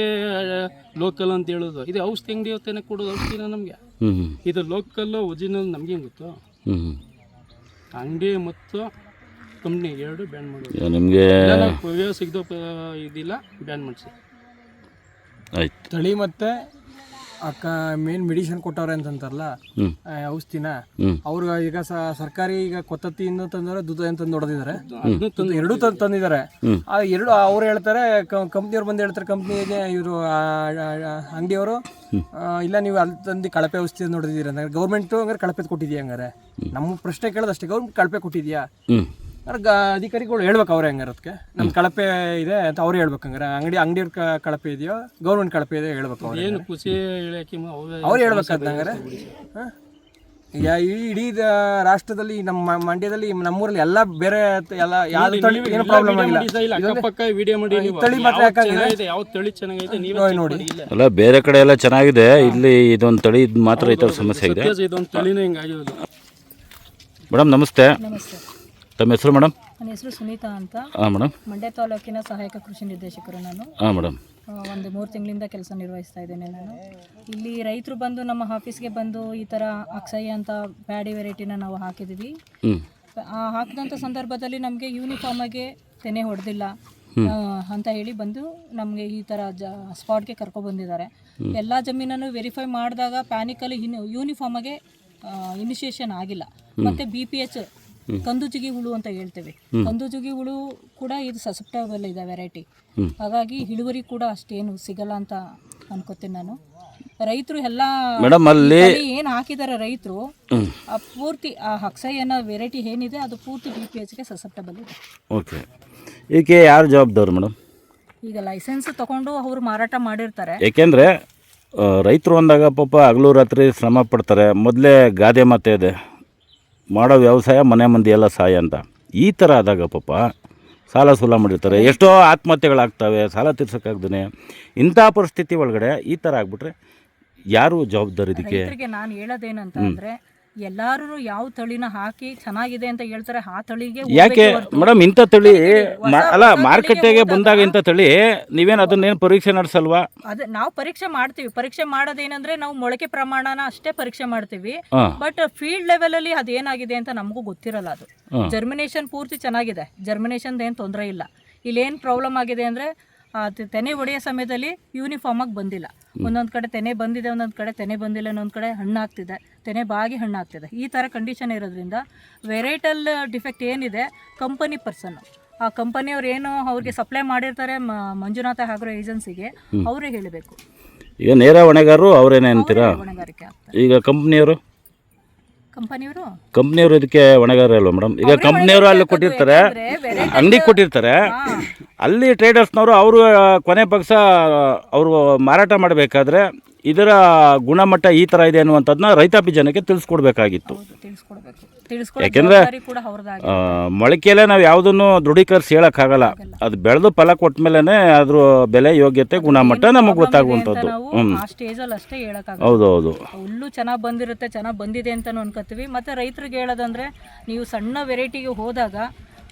ಲೋಕಲ್ ಅಂತ ಹೇಳೋದು, ಇದು ಔಷಧಿ ಅಂಗಡಿ ಹೊತ್ತೇನೆ ಕೊಡೋದು ಔಷಧಿನ ನಮಗೆ. ಇದು ಲೋಕಲ್ ಒರಿಜಿನಲ್ ನಮಗೆ ಗೊತ್ತು. ಅಂಗಡಿ ಮತ್ತು ಕಂಪ್ನಿ 2 ಬ್ಯಾನ್ ಮಾಡೋದು. ನಿಮಗೆ ಸಿಗದೋ ಇದಿಲ್ಲ, ಬ್ಯಾನ್ ಮಾಡಿಸಿ. ಆಯ್ತು. ತಳಿ ಮತ್ತೆ ಮೇನ್ ಮೆಡಿಸಿನ್ ಕೊಟ್ಟವ್ರೆ ಅಂತಂತಾರಲ್ಲ ಔಷಧಿನ, ಅವ್ರು ಈಗ ಸರ್ಕಾರಿ ಈಗ ಕೊತ್ತತ್ತಿಯಿಂದ ತಂದ್ರೆ ದುಡ್ಡು ಅಂತ ಹೊಡೆದಿದ್ದಾರೆ, ಎರಡೂ ತಂದಿದ್ದಾರೆ. ಆ ಎರಡು ಅವ್ರು ಹೇಳ್ತಾರೆ, ಕಂಪ್ನಿಯವ್ರು ಬಂದು ಹೇಳ್ತಾರೆ, ಕಂಪ್ನಿಗೆ ಇವರು ಅಂಗಡಿಯವರು ಇಲ್ಲ ನೀವು ಅಲ್ಲಿ ತಂದು ಕಳಪೆ ಔಷಧಿ ನೋಡಿದೀರ ಅಂದ್ರೆ ಗೌರ್ಮೆಂಟು ಹಂಗಾರೆ ಕಳಪೆ ಕೊಟ್ಟಿದ್ಯಾ? ಹಂಗಾರೆ ನಮ್ಮ ಪ್ರಶ್ನೆ ಕೇಳೋದಷ್ಟೇ, ಗೌರ್ಮೆಂಟ್ ಕಳಪೆ ಕೊಟ್ಟಿದ್ಯಾ? ಅಧಿಕಾರಿಗಳು ಹೇಳ್ಬೇಕು ಅವ್ರೆ ಹಂಗಾರೆ ಅದಕ್ಕೆ ನಮ್ಮ ಕಳಪೆ ಇದೆ ಅಂತ ಅವ್ರು ಹೇಳ್ಬೇಕು. ಹಂಗಾರೆ ಅಂಗಡಿಯವ್ರ ಕಳಪೆ ಇದೆಯೋ ಗೌರ್ಮೆಂಟ್ ಕಳಪೆ ಇದೆಯೋ ಹೇಳ್ಬೇಕು. ಅವ್ರು ಏನು ಕೃಷಿ ಇಲಾಖೆ ಅವ್ರು ಹೇಳ್ಬೇಕಾದ ಹಂಗಾರೆ. ಈಗ ಇಡೀ ರಾಷ್ಟ್ರದಲ್ಲಿ ನಮ್ಮ ಮಂಡ್ಯದಲ್ಲಿ ನಮ್ಮೂರಲ್ಲಿ ಎಲ್ಲ ಬೇರೆ ಎಲ್ಲ ಯಾವ್ದು ತಳಿ ಏನು ಪ್ರಾಬ್ಲಮ್ ಆಗಿಲ್ಲ. ಅಕ್ಕಪಕ್ಕ ವಿಡಿಯೋ ಮಾಡಿ ತಳಿ ಮಾತ್ರ ಯಾಕಾಗಿದೆ, ಯಾವ ತಳಿ ಚೆನ್ನಾಗೈತೆ ನೀವೇ ನೋಡಿ. ಅಲ್ಲ, ಬೇರೆ ಕಡೆ ಎಲ್ಲ ಚೆನ್ನಾಗಿದೆ, ಇಲ್ಲಿ ಇದೊಂದು ತಳಿ ಇದು ಮಾತ್ರ ಈ ಥರ ಸಮಸ್ಯೆ ಇದೆ. ಇದೊಂದು ತಳಿನೇ ಹಿಂಗಾಗಿರೋದು. ಮೇಡಮ್ ನಮಸ್ತೆ. ನಮಸ್ತೆ. ತಮ್ಮ ಹೆಸರು ಮೇಡಮ್? ನನ್ನ ಹೆಸರು ಸುನೀತಾ ಅಂತ. ಹಾಂ ಮೇಡಮ್. ಮಂಡ್ಯ ತಾಲೂಕಿನ ಸಹಾಯಕ ಕೃಷಿ ನಿರ್ದೇಶಕರು ನಾನು. ಹಾಂ ಮೇಡಮ್. ಒಂದು 3 ತಿಂಗಳಿಂದ ಕೆಲಸ ನಿರ್ವಹಿಸ್ತಾ ಇದ್ದೇನೆ ನಾನು. ಇಲ್ಲಿ ರೈತರು ಬಂದು ನಮ್ಮ ಆಫೀಸ್ಗೆ ಬಂದು ಈ ಥರ ಅಕ್ಷಯ ಅಂತ ಪ್ಯಾಡಿ ವೆರೈಟಿನ ನಾವು ಹಾಕಿದ್ದೀವಿ. ಹಾಕಿದಂಥ ಸಂದರ್ಭದಲ್ಲಿ ನಮಗೆ ಯೂನಿಫಾರ್ಮಾಗೆ ತೆನೆ ಹೊಡೆದಿಲ್ಲ ಅಂತ ಹೇಳಿ ಬಂದು ನಮಗೆ ಈ ಥರ ಸ್ಪಾಟ್ಗೆ ಕರ್ಕೊಬಂದಿದ್ದಾರೆ. ಎಲ್ಲ ಜಮೀನನ್ನು ವೆರಿಫೈ ಮಾಡಿದಾಗ ಪ್ಯಾನಿಕಲ್ಲಿ ಯೂನಿಫಾರ್ಮಾಗೆ ಇನಿಷಿಯೇಷನ್ ಆಗಿಲ್ಲ. ಮತ್ತು BPH ಕಂದುಜಿಗಿ ಹುಳು ಅಂತ ಹೇಳ್ತೇವೆ. ಕಂದುಜಿಗಿ ಹುಳು ಕೂಡ ಇದು ಸಸೆಪ್ಟಬಲ್ ಇದೆ ವೆರೈಟಿ. ಹಾಗಾಗಿ ಇಳುವರಿ ಕೂಡ ಅಷ್ಟೇನು ಸಿಗಲ್ಲ ಅಂತ ಅನ್ಕೋತೀನಿ ನಾನು. ರೈತರು ಎಲ್ಲ ಏನು ಹಾಕಿದ್ದಾರೆ ರೈತರು ಪೂರ್ತಿ ಆ ಅಕ್ಷಯನ ವೆರೈಟಿ ಏನಿದೆ ಅದು ಪೂರ್ತಿ BPHಗೆ ಸಸೆಪ್ಟಬಲ್ ಇದೆ. ಓಕೆ. ಇದಕ್ಕೆ ಯಾರು ಜವಾಬ್ದಾರು ಮೇಡಮ್? ಈಗ ಲೈಸೆನ್ಸ್ ತಗೊಂಡು ಅವರು ಮಾರಾಟ ಮಾಡಿರ್ತಾರೆ. ಏಕೆಂದರೆ ರೈತರು ಅಂದಾಗ ಪಾಪ ಹಗಲು ರಾತ್ರಿ ಶ್ರಮ ಪಡ್ತಾರೆ. ಮೊದಲೇ ಗಾದೆ ಮಾತೆ ಇದೆ, ಮಾಡೋ ವ್ಯವಸಾಯ ಮನೆ ಮಂದಿ ಎಲ್ಲ ಸಹಾಯ ಅಂತ. ಈ ಥರ ಆದಾಗ ಪಾಪ ಸಾಲ ಸೂಲ ಮಾಡಿರ್ತಾರೆ, ಎಷ್ಟೋ ಆತ್ಮಹತ್ಯೆಗಳಾಗ್ತವೆ ಸಾಲ ತೀರ್ಸೋಕ್ಕಾಗ್ದೇ. ಇಂಥ ಪರಿಸ್ಥಿತಿ ಒಳಗಡೆ ಈ ಥರ ಆಗಿಬಿಟ್ರೆ ಯಾರು ಜವಾಬ್ದಾರಿ ಇದಕ್ಕೆ? ರೈತರಿಗೆ ನಾನು ಹೇಳೋದೇನಂತ ಅಂದರೆ ಎಲ್ಲರೂ ಯಾವ ತಳಿನ ಹಾಕಿ ಚೆನ್ನಾಗಿದೆ ಅಂತ ಹೇಳ್ತಾರೆ, ಆ ತಳಿಗೆ ಯಾಕೆ ಮೇಡಮ್ ಇಂಥ ತಳಿ ಅಲ್ಲ ಮಾರ್ಕೆಟಿಗೆ ಬಂದಾಗ ಇಂಥ ತಳಿ ನೀವೇನು ಅದನ್ನೇನು ಪರೀಕ್ಷೆ ನಡೆಸಲ್ವಾ? ಅದೇ ನಾವು ಪರೀಕ್ಷೆ ಮಾಡ್ತೀವಿ. ಪರೀಕ್ಷೆ ಮಾಡೋದೇನಂದ್ರೆ ನಾವು ಮೊಳಕೆ ಪ್ರಮಾಣನ ಅಷ್ಟೇ ಪರೀಕ್ಷೆ ಮಾಡ್ತೀವಿ. ಬಟ್ ಫೀಲ್ಡ್ ಲೆವೆಲ್ ಅಲ್ಲಿ ಅದೇನಾಗಿದೆ ಅಂತ ನಮಗೂ ಗೊತ್ತಿರಲ್ಲ. ಅದು ಜರ್ಮಿನೇಷನ್ ಪೂರ್ತಿ ಚೆನ್ನಾಗಿದೆ, ಜರ್ಮಿನೇಷನ್ ಏನು ತೊಂದರೆ ಇಲ್ಲ. ಇಲ್ಲೇನು ಪ್ರಾಬ್ಲಮ್ ಆಗಿದೆ ಅಂದರೆ ತೆನೆ ಹೊಡೆಯೋ ಸಮಯದಲ್ಲಿ ಯೂನಿಫಾರ್ಮಾಗಿ ಬಂದಿಲ್ಲ. ಒಂದೊಂದು ಕಡೆ ತೆನೆ ಬಂದಿದೆ, ಒಂದೊಂದು ಕಡೆ ತೆನೆ ಬಂದಿಲ್ಲ, ಇನ್ನೊಂದು ಕಡೆ ಹಣ್ಣಾಗ್ತಿದೆ, ತೆನೆ ಬಾಗಿ ಹಣ್ಣಾಗ್ತಿದೆ. ಈ ಥರ ಕಂಡೀಷನ್ ಇರೋದ್ರಿಂದ ವೆರೈಟಲ್ ಡಿಫೆಕ್ಟ್ ಏನಿದೆ ಕಂಪನಿ ಪರ್ಸನ್ನು, ಆ ಕಂಪನಿಯವ್ರು ಏನು ಅವ್ರಿಗೆ ಸಪ್ಲೈ ಮಾಡಿರ್ತಾರೆ ಮಂಜುನಾಥ ಆಗ್ರೋ ಏಜೆನ್ಸಿಗೆ, ಅವರೇ ಹೇಳಬೇಕು. ಈಗ ನೇರ ಹೊಣೆಗಾರರು ಅವರೇನೇ ಅಂತೀರಾ? ಹೊಣೆಗಾರಿಕೆ ಆಗ್ತದೆ. ಈಗ ಕಂಪ್ನಿಯವರು ಕಂಪನಿಯವರು ಇದಕ್ಕೆ ಹೊಣೆಗಾರ ಅಲ್ವಾ ಮೇಡಮ್? ಈಗ ಕಂಪ್ನಿಯವರು ಅಲ್ಲಿ ಕೊಟ್ಟಿರ್ತಾರೆ, ಅಂಗಡಿ ಕೊಟ್ಟಿರ್ತಾರೆ, ಅಲ್ಲಿ ಟ್ರೇಡರ್ಸ್ನವರು ಅವರು ಕೊನೆ ಪಕ್ಷ ಅವರು ಮಾರಾಟ ಮಾಡಬೇಕಾದ್ರೆ ಇದರ ಗುಣಮಟ್ಟ ಈ ಥರ ಇದೆ ಅನ್ನುವಂಥದ್ದನ್ನ ರೈತಾಪಿ ಜನಕ್ಕೆ ತಿಳಿಸ್ಕೊಡ್ಬೇಕಾಗಿತ್ತು. ಯಾಕೆಂದರೆ ಮೊಳಕೆಯಲ್ಲೇ ನಾವು ಯಾವುದನ್ನು ದೃಢೀಕರಿಸಿ ಹೇಳೋಕ್ಕಾಗಲ್ಲ. ಅದು ಬೆಳೆದು ಫಲ ಕೊಟ್ಟ ಮೇಲೇ ಅದ್ರ ಬೆಲೆ ಯೋಗ್ಯತೆ ಗುಣಮಟ್ಟ ನಮಗೆ ಗೊತ್ತಾಗುವಂಥದ್ದು. ಹೌದು ಹೌದು. ಹುಲ್ಲು ಚೆನ್ನಾಗಿ ಬಂದಿರುತ್ತೆ, ಚೆನ್ನಾಗಿ ಬಂದಿದೆ ಅಂತ ಅನ್ಕೋತೀವಿ. ಮತ್ತು ರೈತರಿಗೆ ಹೇಳೋದಂದರೆ ನೀವು ಸಣ್ಣ ವೆರೈಟಿಗೆ ಹೋದಾಗ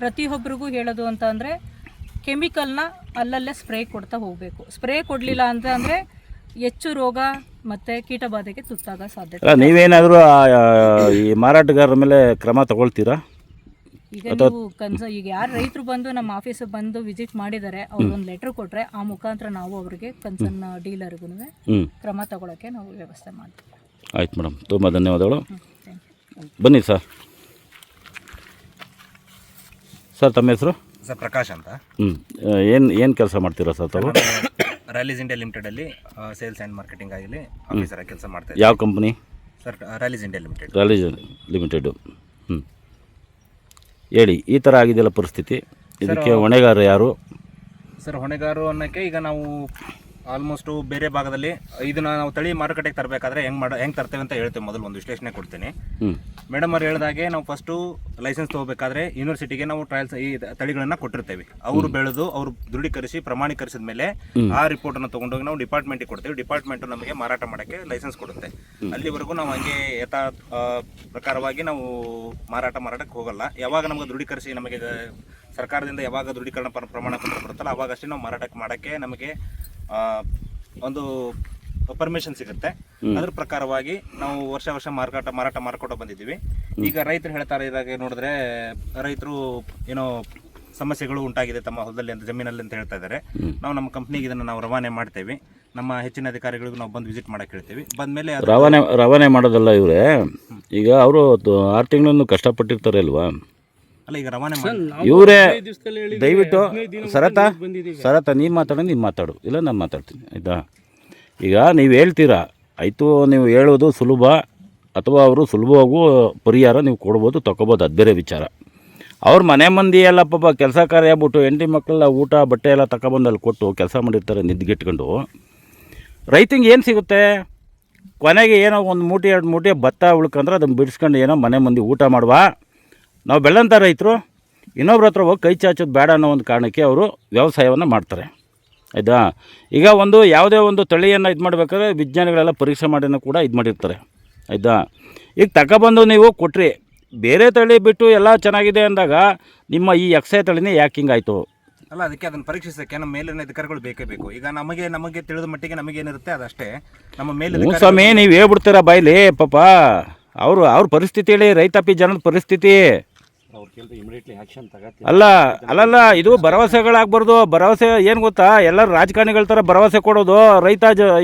ಪ್ರತಿಯೊಬ್ಬರಿಗೂ ಹೇಳೋದು ಅಂತ ಅಂದರೆ ಕೆಮಿಕಲ್ನ ಅಲ್ಲಲ್ಲೇ ಸ್ಪ್ರೇ ಕೊಡ್ತಾ ಹೋಗಬೇಕು. ಸ್ಪ್ರೇ ಕೊಡಲಿಲ್ಲ ಅಂತ ಅಂದರೆ ಹೆಚ್ಚು ರೋಗ ಮತ್ತು ಕೀಟಬಾಧೆಗೆ ತುತ್ತಾಗೋ ಸಾಧ್ಯತೆ. ನೀವೇನಾದರೂ ಈ ಮಾರಾಟಗಾರರ ಮೇಲೆ ಕ್ರಮ ತಗೊಳ್ತೀರಾ? ಈಗ ನೀವು ಈಗ ಯಾರು ರೈತರು ಬಂದು ನಮ್ಮ ಆಫೀಸಿಗೆ ಬಂದು ವಿಸಿಟ್ ಮಾಡಿದ್ದಾರೆ, ಅವ್ರು ಒಂದು ಲೆಟ್ರ್ ಕೊಟ್ಟರೆ ಆ ಮುಖಾಂತರ ನಾವು ಅವರಿಗೆ ಕನ್ಸರ್ನ್ ಡೀಲರ್ಗೂ ಕ್ರಮ ತಗೊಳ್ಳೋಕ್ಕೆ ನಾವು ವ್ಯವಸ್ಥೆ ಮಾಡ್ತೀವಿ. ಆಯ್ತು ಮೇಡಮ್, ತುಂಬ ಧನ್ಯವಾದಗಳು. ಬನ್ನಿ ಸರ್. ಸರ್ ತಮ್ಮ ಹೆಸರು? ಸರ್ ಪ್ರಕಾಶ್ ಅಂತ. ಏನು ಕೆಲಸ ಮಾಡ್ತೀರಾ ಸರ್ ತಾವು? ರ್ಯಾಲೀಸ್ ಇಂಡಿಯಾ ಲಿಮಿಟೆಡಲ್ಲಿ ಸೇಲ್ಸ್ ಆ್ಯಂಡ್ ಮಾರ್ಕೆಟಿಂಗ್ ಆಗಲಿ ಆಫೀಸರ್ ಆಗಿ ಕೆಲಸ ಮಾಡ್ತಾ ಇದ್ದೀನಿ ಯಾವ company? Sir. Rallis India limited. Rallis limited. ಹೇಳಿ, ಈ ಥರ ಆಗಿದೆಯಲ್ಲ ಪರಿಸ್ಥಿತಿ, ಇದಕ್ಕೆ ಹೊಣೆಗಾರ ಯಾರು? ಸರ್, ಹೊಣೆಗಾರು ಅನ್ನೋಕ್ಕೆ ಈಗ ನಾವು ಆಲ್ಮೋಸ್ಟು ಬೇರೆ ಭಾಗದಲ್ಲಿ ಇದನ್ನು ನಾವು ತಳಿ ಮಾರುಕಟ್ಟೆಗೆ ತರಬೇಕಾದ್ರೆ ಹೆಂಗೆ ತರ್ತೇವೆ ಅಂತ ಹೇಳ್ತೇವೆ. ಮೊದಲು ಒಂದು ವಿಶ್ಲೇಷಣೆ ಕೊಡ್ತೀನಿ. ಮೇಡಮ್ ಅವ್ರು ಹೇಳಿದಾಗೆ ನಾವು ಫಸ್ಟು ಲೈಸೆನ್ಸ್ ತೊಗೋಬೇಕಾದ್ರೆ ಯೂನಿವರ್ಸಿಟಿಗೆ ನಾವು ಟ್ರಯಲ್ಸ್ ಈ ತಳಿಗಳನ್ನು ಕೊಟ್ಟಿರ್ತೇವೆ. ಅವರು ಬೆಳೆದು ಅವರು ದೃಢೀಕರಿಸಿ ಪ್ರಮಾಣೀಕರಿಸಿದ ಮೇಲೆ ಆ ರಿಪೋರ್ಟನ್ನು ತೊಗೊಂಡೋಗಿ ನಾವು ಡಿಪಾರ್ಟ್ಮೆಂಟಿಗೆ ಕೊಡ್ತೇವೆ. ಡಿಪಾರ್ಟ್ಮೆಂಟು ನಮಗೆ ಮಾರಾಟ ಮಾಡೋಕ್ಕೆ ಲೈಸೆನ್ಸ್ ಕೊಡುತ್ತೆ. ಅಲ್ಲಿವರೆಗೂ ನಾವು ಹಂಗೆ ಪ್ರಕಾರವಾಗಿ ನಾವು ಮಾರಾಟಕ್ಕೆ ಹೋಗಲ್ಲ. ಯಾವಾಗ ನಮಗೆ ದೃಢೀಕರಿಸಿ ನಮಗೆ ಸರ್ಕಾರದಿಂದ ಯಾವಾಗ ದೃಢೀಕರಣ ಪ್ರಮಾಣ ಪತ್ರ ಬರುತ್ತಲ್ಲ ಅವಾಗಷ್ಟೇ ನಾವು ಮಾಡೋಕ್ಕೆ ನಮಗೆ ಒಂದು ಪರ್ಮಿಷನ್ ಸಿಗುತ್ತೆ. ಅದ್ರ ಪ್ರಕಾರವಾಗಿ ನಾವು ವರ್ಷ ಮಾರಾಟ ಮಾಡ್ಕೊಟ್ಟು ಬಂದಿದ್ದೀವಿ. ಈಗ ರೈತರು ಹೇಳ್ತಾರೆ, ಇದಾಗೆ ನೋಡಿದ್ರೆ ರೈತರು ಏನೋ ಸಮಸ್ಯೆಗಳು ಉಂಟಾಗಿದೆ ತಮ್ಮ ಹೊಲದಲ್ಲಿ ಅಂತ ಜಮೀನಲ್ಲಿ ಅಂತ ಹೇಳ್ತಾ ಇದ್ದಾರೆ. ನಾವು ನಮ್ಮ ಕಂಪ್ನಿಗೆ ಇದನ್ನು ನಾವು ರವಾನೆ ಮಾಡ್ತೇವೆ. ನಮ್ಮ ಹೆಚ್ಚಿನ ಅಧಿಕಾರಿಗಳಿಗೂ ನಾವು ಬಂದು ವಿಸಿಟ್ ಮಾಡಕ್ಕೆ ಹೇಳ್ತೀವಿ. ಬಂದಮೇಲೆ ರವಾನೆ ಮಾಡೋದಲ್ಲ ಇವರೇ, ಈಗ ಅವರು 6 ತಿಂಗಳನ್ನು ಕಷ್ಟಪಟ್ಟಿರ್ತಾರೆ ಅಲ್ವಾ? ಅಲ್ಲ, ಈಗ ರವಾನೆ ಇವರೇ ದಯವಿಟ್ಟು ಸರತ ನೀನು ಮಾತಾಡು, ಇಲ್ಲ ನಾನು ಮಾತಾಡ್ತೀನಿ, ಆಯಿತಾ? ಈಗ ನೀವು ಹೇಳ್ತೀರಾ, ಆಯಿತು, ನೀವು ಹೇಳೋದು ಸುಲಭ, ಅಥವಾ ಅವರು ಸುಲಭವಾಗೂ ಪರಿಹಾರ ನೀವು ಕೊಡ್ಬೋದು, ತಗೋಬೋದು, ಅದು ಬೇರೆ ವಿಚಾರ. ಅವ್ರ ಮನೆ ಮಂದಿ ಎಲ್ಲ ಪಾಪ ಕೆಲಸ ಕಾರ್ಯ ಆಗ್ಬಿಟ್ಟು ಹೆಂಡತಿ ಮಕ್ಕಳೆಲ್ಲ ಊಟ ಬಟ್ಟೆ ಎಲ್ಲ ತಗೊಬಂದು ಅಲ್ಲಿ ಕೊಟ್ಟು ಕೆಲಸ ಮಾಡಿರ್ತಾರೆ ನಿದ್ಗೆಟ್ಕೊಂಡು. ರೈತಂಗೆ ಏನು ಸಿಗುತ್ತೆ? ಕೊನೆಗೆ ಏನೋ 1 ಮೂಟೆ 2 ಮೂಟೆ ಭತ್ತ ಉಳ್ಕೊಂಡ್ರೆ ಅದನ್ನು ಬಿಡಿಸ್ಕೊಂಡು ಏನೋ ಮನೆ ಮಂದಿ ಊಟ ಮಾಡುವ. ನಾವು ಬೆಳೆದಂಥ ರೈತರು ಇನ್ನೊಬ್ರ ಹತ್ರ ಹೋಗಿ ಕೈ ಚಾಚೋದು ಬೇಡ ಅನ್ನೋ ಒಂದು ಕಾರಣಕ್ಕೆ ಅವರು ವ್ಯವಸಾಯವನ್ನು ಮಾಡ್ತಾರೆ, ಆಯಿತಾ? ಈಗ ಯಾವುದೇ ಒಂದು ತಳಿಯನ್ನು ಇದು ಮಾಡಬೇಕಾದ್ರೆ ವಿಜ್ಞಾನಿಗಳೆಲ್ಲ ಪರೀಕ್ಷೆ ಮಾಡಿನೂ ಕೂಡ ಇದು ಮಾಡಿರ್ತಾರೆ, ಆಯಿತಾ? ಈಗ ತಗೊಬಂದು ನೀವು ಕೊಟ್ರಿ, ಬೇರೆ ತಳಿ ಬಿಟ್ಟು ಎಲ್ಲ ಚೆನ್ನಾಗಿದೆ ಅಂದಾಗ ನಿಮ್ಮ ಈ ಎಕ್ಸೆ ತಳಿನೇ ಯಾಕೆ ಹಿಂಗಾಯಿತು? ಅಲ್ಲ, ಅದಕ್ಕೆ ಅದನ್ನು ಪರೀಕ್ಷಿಸೋಕ್ಕೆ ನಮ್ಮ ಮೇಲಿನ ಅಧಿಕಾರಿಗಳು ಬೇಕೇ ಬೇಕು. ಈಗ ನಮಗೆ ತಿಳಿದ ಮಟ್ಟಿಗೆ ನಮಗೇನಿರುತ್ತೆ ಅದಷ್ಟೇ. ನಮ್ಮ ಮೇಲೆ ಸ್ವಾಮಿ ನೀವು ಹೇಳ್ಬಿಡ್ತೀರ ಬಾಯ್ಲಿ, ಪಾಪ ಅವ್ರ ಪರಿಸ್ಥಿತಿ ಹೇಳಿ, ರೈತಾಪಿ ಜನದ ಪರಿಸ್ಥಿತಿ ಅಲ್ಲಲ್ಲ. ಇದು ಭರವಸೆಗಳಾಗಬಾರ್ದು. ಭರವಸೆ ಏನು ಗೊತ್ತಾ, ಎಲ್ಲರೂ ರಾಜಕಾರಣಿಗಳ ಥರ ಭರವಸೆ ಕೊಡೋದು.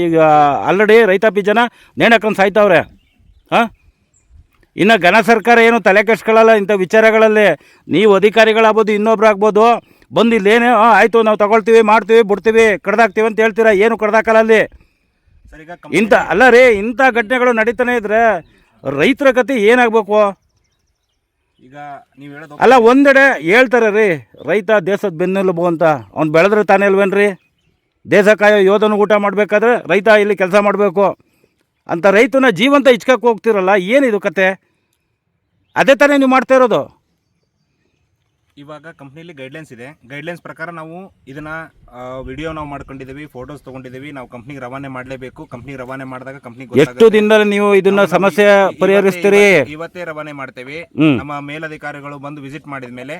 ಈಗ ಆಲ್ರೆಡಿ ರೈತಾಪಿ ಜನ ನೇಣಕಂಡು ಸಾಯ್ತಾವ್ರೆ. ಇನ್ನು ಘನ ಸರ್ಕಾರ ಏನು ತಲೆ ಕೆಡ್ಸ್ಕೊಳ್ಳಲ್ಲ ಇಂಥ ವಿಚಾರಗಳಲ್ಲಿ. ನೀವು ಅಧಿಕಾರಿಗಳಾಗ್ಬೋದು, ಇನ್ನೊಬ್ರು ಆಗ್ಬೋದು, ಬಂದು ಇಲ್ಲೇನು ಆಯಿತು ನಾವು ತಗೊಳ್ತೀವಿ, ಮಾಡ್ತೀವಿ, ಬಿಡ್ತೀವಿ, ಕಡ್ದಾಕ್ತೀವಿ ಅಂತ ಹೇಳ್ತೀರಾ. ಏನು ಕಡ್ದಾಕಲ್ಲ ಅಲ್ಲಿ. ಇಂಥ ಘಟನೆಗಳು ನಡೀತಾನೆ ಇದ್ರೆ ರೈತರ ಕತೆ ಏನಾಗಬೇಕು? ಈಗ ನೀವು ಹೇಳೋದು ಅಲ್ಲ, ಒಂದೆಡೆ ಹೇಳ್ತಾರೆ ರೀ, ರೈತ ದೇಶದ ಬೆನ್ನೆಲುಬು ಅಂತ. ಅವ್ನು ಬೆಳೆದ್ರೆ ತಾನೇ ಅಲ್ವೇನ್ರಿ? ದೇಶ ಕಾಯೋ ಯೋಧನ ಊಟ ಮಾಡಬೇಕಾದ್ರೆ ರೈತ ಇಲ್ಲಿ ಕೆಲಸ ಮಾಡಬೇಕು ಅಂತ ರೈತನ ಜೀವಂತ ಇಚ್ಕಕ್ಕೆ ಹೋಗ್ತಿರಲ್ಲ, ಏನಿದು ಕತೆ? ಅದೇ ತಾನೇ ನೀವು ಮಾಡ್ತಾ ಇರೋದು. ಇವಾಗ ಕಂಪ್ನಿಲಿ ಗೈಡ್ಲೈನ್ಸ್ ಇದೆ. ಗೈಡ್ಲೈನ್ಸ್ ಪ್ರಕಾರ ನಾವು ಇದನ್ನು ವಿಡಿಯೋ ನಾವು ಮಾಡ್ಕೊಂಡಿದ್ದೀವಿ, ಫೋಟೋಸ್ ತೊಗೊಂಡಿದ್ದೀವಿ. ನಾವು ಕಂಪ್ನಿಗೆ ರವಾನೆ ಮಾಡಲೇಬೇಕು. ಕಂಪ್ನಿಗೆ ರವಾನೆ ಮಾಡಿದಾಗ ಕಂಪ್ನಿಗೆ ಎಷ್ಟು ದಿನದಲ್ಲಿ ನೀವು ಇದನ್ನ ಸಮಸ್ಯೆ ಪರಿಹರಿಸ್ತೀರಿ? ಇವತ್ತೇ ರವಾನೆ ಮಾಡ್ತೇವೆ. ನಮ್ಮ ಮೇಲಧಿಕಾರಿಗಳು ಬಂದು ವಿಸಿಟ್ ಮಾಡಿದ ಮೇಲೆ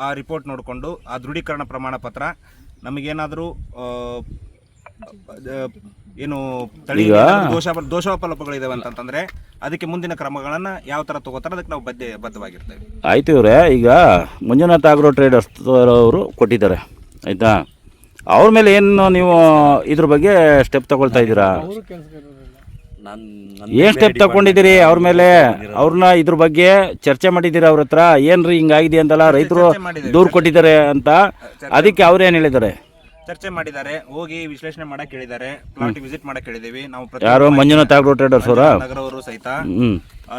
ಆ ರಿಪೋರ್ಟ್ ನೋಡಿಕೊಂಡು ಆ ದೃಢೀಕರಣ ಪ್ರಮಾಣ ಪತ್ರ ನಮಗೇನಾದರೂ ಏನು ತಳಿ ದೋಷೋಪಲೋಪಗಳಿದಾವೆ ಅಂತಂದರೆ ಅದಕ್ಕೆ ಮುಂದಿನ ಕ್ರಮಗಳನ್ನು ಯಾವ ಥರ ತಗೋತಾರೆ ಅದಕ್ಕೆ ನಾವು ಬದ್ಧವಾಗಿರ್ತೇವೆ. ಆಯ್ತು ಇವರೇ, ಈಗ ಮಂಜುನಾಥ್ ಆಗ್ರೋ ಟ್ರೇಡರ್ಸ್ ಅವರು ಕೊಟ್ಟಿದ್ದಾರೆ, ಆಯಿತಾ? ಅವ್ರ ಮೇಲೆ ಏನು ನೀವು ಇದ್ರ ಬಗ್ಗೆ ಸ್ಟೆಪ್ ತಗೊಳ್ತಾ ಇದ್ದೀರಾ? ಏನು ಸ್ಟೆಪ್ ತಗೊಂಡಿದ್ದೀರಿ ಅವ್ರ ಮೇಲೆ? ಅವ್ರನ್ನ ಇದ್ರ ಬಗ್ಗೆ ಚರ್ಚೆ ಮಾಡಿದ್ದೀರಾ ಅವ್ರ ಹತ್ರ? ಏನ್ರಿ ಹಿಂಗಾಗಿದೆ ಅಂತಲ್ಲ ರೈತರು ದೂರು ಕೊಟ್ಟಿದ್ದಾರೆ ಅಂತ, ಅದಕ್ಕೆ ಅವ್ರೇನು ಹೇಳಿದ್ದಾರೆ? ಚರ್ಚೆ ಮಾಡಿದ್ದಾರೆ, ಹೋಗಿ ವಿಶ್ಲೇಷಣೆ ಮಾಡಕ್ಕೆ ಹೇಳಿದ್ದಾರೆ, ಪ್ಲಾಟ್ ವಿಸಿಟ್ ಮಾಡಕ್ಕೆ ಹೇಳಿದ್ದೀವಿ ನಾವು. ಯಾರು? ಮಂಜುನಾಥ್ ಆಗ್ರೋ ಟ್ರೇಡರ್ಸ್ ಅವರ ನಗರವರು ಸಹಿತ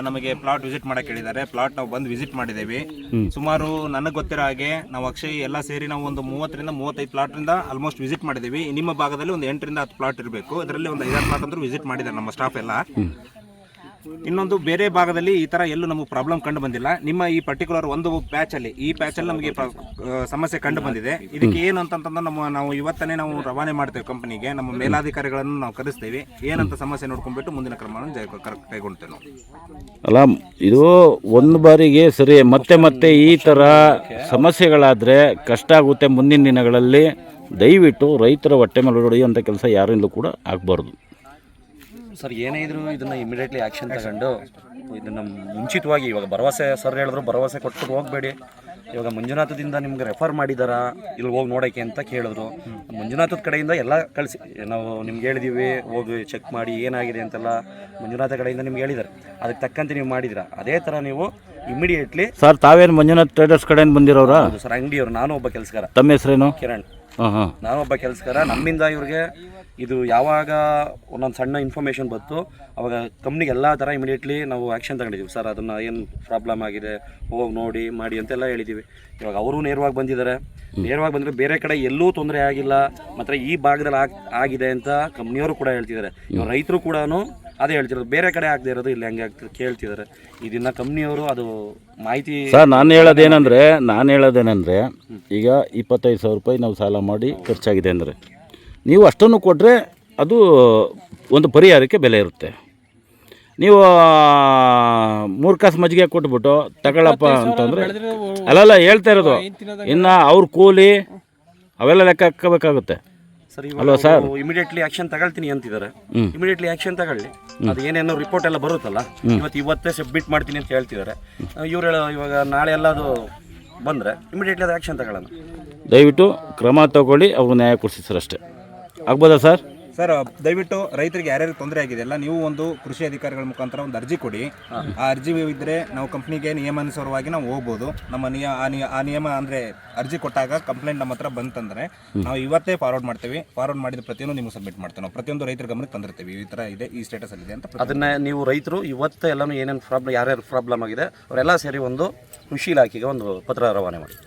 ನಮಗೆ ಪ್ಲಾಟ್ ವಿಸಿಟ್ ಮಾಡಕ್ಕೆ ಹೇಳಿದ್ದಾರೆ. ಪ್ಲಾಟ್ ನಾವು ಬಂದು ವಿಸಿಟ್ ಮಾಡಿದ್ದೇವೆ. ಸುಮಾರು ನನಗೆ ಗೊತ್ತಿರೋ ಹಾಗೆ ನಾವು ಅಕ್ಷಯ್ ಎಲ್ಲ ಸೇರಿ ನಾವು ಒಂದು 30ರಿಂದ 35 ಪ್ಲಾಟ್ರಿಂದ ಆಲ್ಮೋಸ್ಟ್ ವಿಸಿಟ್ ಮಾಡಿದ್ದೀವಿ. ನಿಮ್ಮ ಭಾಗದಲ್ಲಿ ಒಂದು 8ರಿಂದ 10 ಪ್ಲಾಟ್ ಇರಬೇಕು. ಅದರಲ್ಲಿ ಒಂದು 5 ಪ್ಲಾಟ್ ಅಂದ್ರೂ ವಿಸಿಟ್ ಮಾಡಿದ್ದಾರೆ ನಮ್ಮ ಸ್ಟಾಫ್ ಎಲ್ಲ. ಇನ್ನೊಂದು ಬೇರೆ ಭಾಗದಲ್ಲಿ ಈ ಥರ ಎಲ್ಲೂ ನಮಗೆ ಪ್ರಾಬ್ಲಮ್ ಕಂಡು ಬಂದಿಲ್ಲ. ನಿಮ್ಮ ಈ ಪರ್ಟಿಕ್ಯುಲರ್ ಒಂದು ಪ್ಯಾಚಲ್ಲಿ ನಮಗೆ ಸಮಸ್ಯೆ ಕಂಡು ಬಂದಿದೆ. ಇದಕ್ಕೆ ಏನು ಅಂತಂತಂದ್ರೆ ನಾವು ಇವತ್ತನೇ ನಾವು ರವಾನೆ ಮಾಡ್ತೇವೆ ಕಂಪನಿಗೆ. ನಮ್ಮ ಮೇಲಾಧಿಕಾರಿಗಳನ್ನು ನಾವು ಕರೆಸ್ತೇವೆ. ಏನಂತ ಸಮಸ್ಯೆ ನೋಡ್ಕೊಂಡ್ಬಿಟ್ಟು ಮುಂದಿನ ಕ್ರಮವನ್ನು ಕೈಗೊಳ್ತೇವೆ ನಾವು. ಅಲ್ಲ, ಇದು ಒಂದು ಬಾರಿಗೆ ಸರಿ, ಮತ್ತೆ ಈ ಥರ ಸಮಸ್ಯೆಗಳಾದರೆ ಕಷ್ಟ ಆಗುತ್ತೆ ಮುಂದಿನ ದಿನಗಳಲ್ಲಿ. ದಯವಿಟ್ಟು ರೈತರ ಹೊಟ್ಟೆ ಮೇಲೆ ಹೊಡೆಯುವಂಥ ಕೆಲಸ ಯಾರಿಂದಲೂ ಕೂಡ ಆಗಬಾರ್ದು ಸರ್. ಏನೇ ಇದ್ರು ಇದನ್ನು ಇಮಿಡಿಯೇಟ್ಲಿ ಆ್ಯಕ್ಷನ್ ತಗೊಂಡು ಇದನ್ನು ಮುಂಚಿತವಾಗಿ, ಇವಾಗ ಭರವಸೆ ಸರ್ ಹೇಳಿದ್ರು, ಭರವಸೆ ಕೊಟ್ಬಿಟ್ಟು ಹೋಗಬೇಡಿ. ಇವಾಗ ಮಂಜುನಾಥದಿಂದ ನಿಮ್ಗೆ ರೆಫರ್ ಮಾಡಿದಾರಾ ಇಲ್ಲಿ ಹೋಗಿ ನೋಡೋಕ್ಕೆ ಅಂತ ಕೇಳಿದ್ರು. ಮಂಜುನಾಥದ ಕಡೆಯಿಂದ ಎಲ್ಲ ಕಳಿಸಿ ನಾವು ನಿಮ್ಗೆ ಹೇಳಿದ್ದೀವಿ, ಹೋಗಿ ಚೆಕ್ ಮಾಡಿ ಏನಾಗಿದೆ ಅಂತೆಲ್ಲ ಮಂಜುನಾಥ ಕಡೆಯಿಂದ ನಿಮ್ಗೆ ಹೇಳಿದ್ದಾರೆ. ಅದಕ್ಕೆ ತಕ್ಕಂತೆ ನೀವು ಮಾಡಿದಿರಾ. ಅದೇ ಥರ ನೀವು ಇಮಿಡಿಯೇಟ್ಲಿ. ಸರ್, ತಾವೇನು ಮಂಜುನಾಥ್ ಟ್ರೇಡರ್ಸ್ ಕಡೆಯಿಂದ ಬಂದಿರೋರಾ? ಸರ್, ಅಂಗಡಿಯವರು. ನಾನು ಒಬ್ಬ ಕೆಲಸಗಾರ. ತಮ್ಮ ಹೆಸರೇನು? ಕಿರಣ್. ಹಾಂ ಹಾಂ ನಾನೊಬ್ಬ ಕೆಲಸಗಾರ. ನಮ್ಮಿಂದ ಇವ್ರಿಗೆ ಇದು ಯಾವಾಗ ಒಂದೊಂದು ಸಣ್ಣ ಇನ್ಫಾರ್ಮೇಷನ್ ಬಂತು ಅವಾಗ ಕಂಪ್ನಿಗೆ ಎಲ್ಲ ಥರ ಇಮಿಡಿಯೇಟ್ಲಿ ನಾವು ಆ್ಯಕ್ಷನ್ ತಗೊಂಡಿದ್ದೀವಿ. ಸರ್ ಅದನ್ನು ಏನು ಪ್ರಾಬ್ಲಮ್ ಆಗಿದೆ ಹೋಗಿ ನೋಡಿ ಮಾಡಿ ಅಂತೆಲ್ಲ ಹೇಳಿದ್ದೀವಿ. ಇವಾಗ ಅವರು ನೇರವಾಗಿ ಬಂದಿದ್ದಾರೆ. ನೇರವಾಗಿ ಬಂದರೆ ಬೇರೆ ಕಡೆ ಎಲ್ಲೂ ತೊಂದರೆ ಆಗಿಲ್ಲ, ಮಾತ್ರ ಈ ಭಾಗದಲ್ಲಿ ಆಗಿದೆ ಅಂತ ಕಂಪ್ನಿಯವರು ಕೂಡ ಹೇಳ್ತಿದ್ದಾರೆ. ಇವಾಗ ರೈತರು ಕೂಡ ಅದೇ ಹೇಳ್ತಿರೋದು, ಬೇರೆ ಕಡೆ ಆಗದೆ ಇರೋದು ಇಲ್ಲಿ ಹಂಗೆ ಆಗ್ತದೆ ಕೇಳ್ತಿದ್ದಾರೆ. ಇದನ್ನು ಕಂಪ್ನಿಯವರು ಅದು ಮಾಹಿತಿ. ಸರ್ ನಾನು ಹೇಳೋದೇನೆಂದರೆ ಈಗ 25,000 ರೂಪಾಯಿ ನಾವು ಸಾಲ ಮಾಡಿ ಖರ್ಚಾಗಿದೆ ಅಂದರೆ ನೀವು ಅಷ್ಟನ್ನು ಕೊಟ್ಟರೆ ಅದು ಒಂದು ಪರಿಹಾರಕ್ಕೆ ಬೆಲೆ ಇರುತ್ತೆ. ನೀವು 3 ಕಾಸು ಮಜ್ಜಿಗೆ ಕೊಟ್ಬಿಟ್ಟು ತಗೊಳಪ್ಪ ಅಂತಂದರೆ ಅಲ್ಲೆಲ್ಲ ಹೇಳ್ತಾ ಇರೋದು, ಇನ್ನು ಅವ್ರ ಕೂಲಿ ಅವೆಲ್ಲ ಲೆಕ್ಕ ಹಾಕಬೇಕಾಗುತ್ತೆ. ಸರ್ ಅಲ್ವಾ ಸರ್? ಇಮಿಡಿಯೇಟ್ಲಿ ಆಕ್ಷನ್ ತಗೊಳ್ತೀನಿ ಅಂತಿದ್ದಾರೆ. ಇಮಿಡಿಯೇಟ್ಲಿ ಆಕ್ಷನ್ ತಗೊಳ್ಳಿ. ಅದು ಏನೇನೋ ರಿಪೋರ್ಟ್ ಎಲ್ಲ ಬರುತ್ತಲ್ಲ, ಇವತ್ತೇ ಸಬ್ಮಿಟ್ ಮಾಡ್ತೀನಿ ಅಂತ ಹೇಳ್ತಿದ್ದಾರೆ. ಇವ್ರು ಇವಾಗ ನಾಳೆ ಎಲ್ಲ ಅದು ಬಂದರೆ ಇಮಿಡಿಯೇಟ್ಲಿ ಅದು ಆಕ್ಷನ್ ತಗೊಳ್ಳೋಣ. ದಯವಿಟ್ಟು ಕ್ರಮ ತಗೊಳ್ಳಿ, ಅವ್ರು ನ್ಯಾಯ ಕೊಡಿಸಿ ಸರ್, ಅಷ್ಟೇ. ಆಗ್ಬೋದಾ ಸರ್? ಸರ್ ದಯವಿಟ್ಟು ರೈತರಿಗೆ ಯಾರ್ಯಾರು ತೊಂದರೆ ಆಗಿದೆ ಅಲ್ಲ, ನೀವು ಒಂದು ಕೃಷಿ ಅಧಿಕಾರಿಗಳ ಮುಖಾಂತರ ಒಂದು ಅರ್ಜಿ ಕೊಡಿ. ಆ ಅರ್ಜಿ ಇದ್ದರೆ ನಾವು ಕಂಪ್ನಿಗೆ ನಿಯಮಾನುಸಾರವಾಗಿ ನಾವು ಹೋಗ್ಬೋದು. ನಮ್ಮ ಆ ನಿಯಮ ಅಂದರೆ ಅರ್ಜಿ ಕೊಟ್ಟಾಗ ಕಂಪ್ಲೇಂಟ್ ನಮ್ಮ ಹತ್ರ ಬಂತಂದರೆ ನಾವು ಇವತ್ತೇ ಫಾರ್ವರ್ಡ್ ಮಾಡ್ತೀವಿ. ಫಾರ್ವರ್ಡ್ ಮಾಡಿದ ಪ್ರತಿಯೊಂದು ನಿಮಗೆ ಸಬ್ಮಿಟ್ ಮಾಡ್ತೀವಿ. ನಾವು ಪ್ರತಿಯೊಂದು ರೈತರ ಗಮನಕ್ಕೆ ತಂದಿರ್ತೀವಿ, ಈ ಥರ ಇದೆ, ಈ ಸ್ಟೇಟಸಲ್ಲಿದೆ ಅಂತ. ಅದನ್ನು ನೀವು ರೈತರು ಇವತ್ತು ಎಲ್ಲನೂ ಏನೇನು ಪ್ರಾಬ್ಲಮ್, ಯಾರ್ಯಾರು ಪ್ರಾಬ್ಲಮ್ ಆಗಿದೆ ಅವರೆಲ್ಲ ಸೇರಿ ಒಂದು ಕೃಷಿ ಇಲಾಖೆಗೆ ಒಂದು ಪತ್ರ ರವಾನೆ ಮಾಡಿ.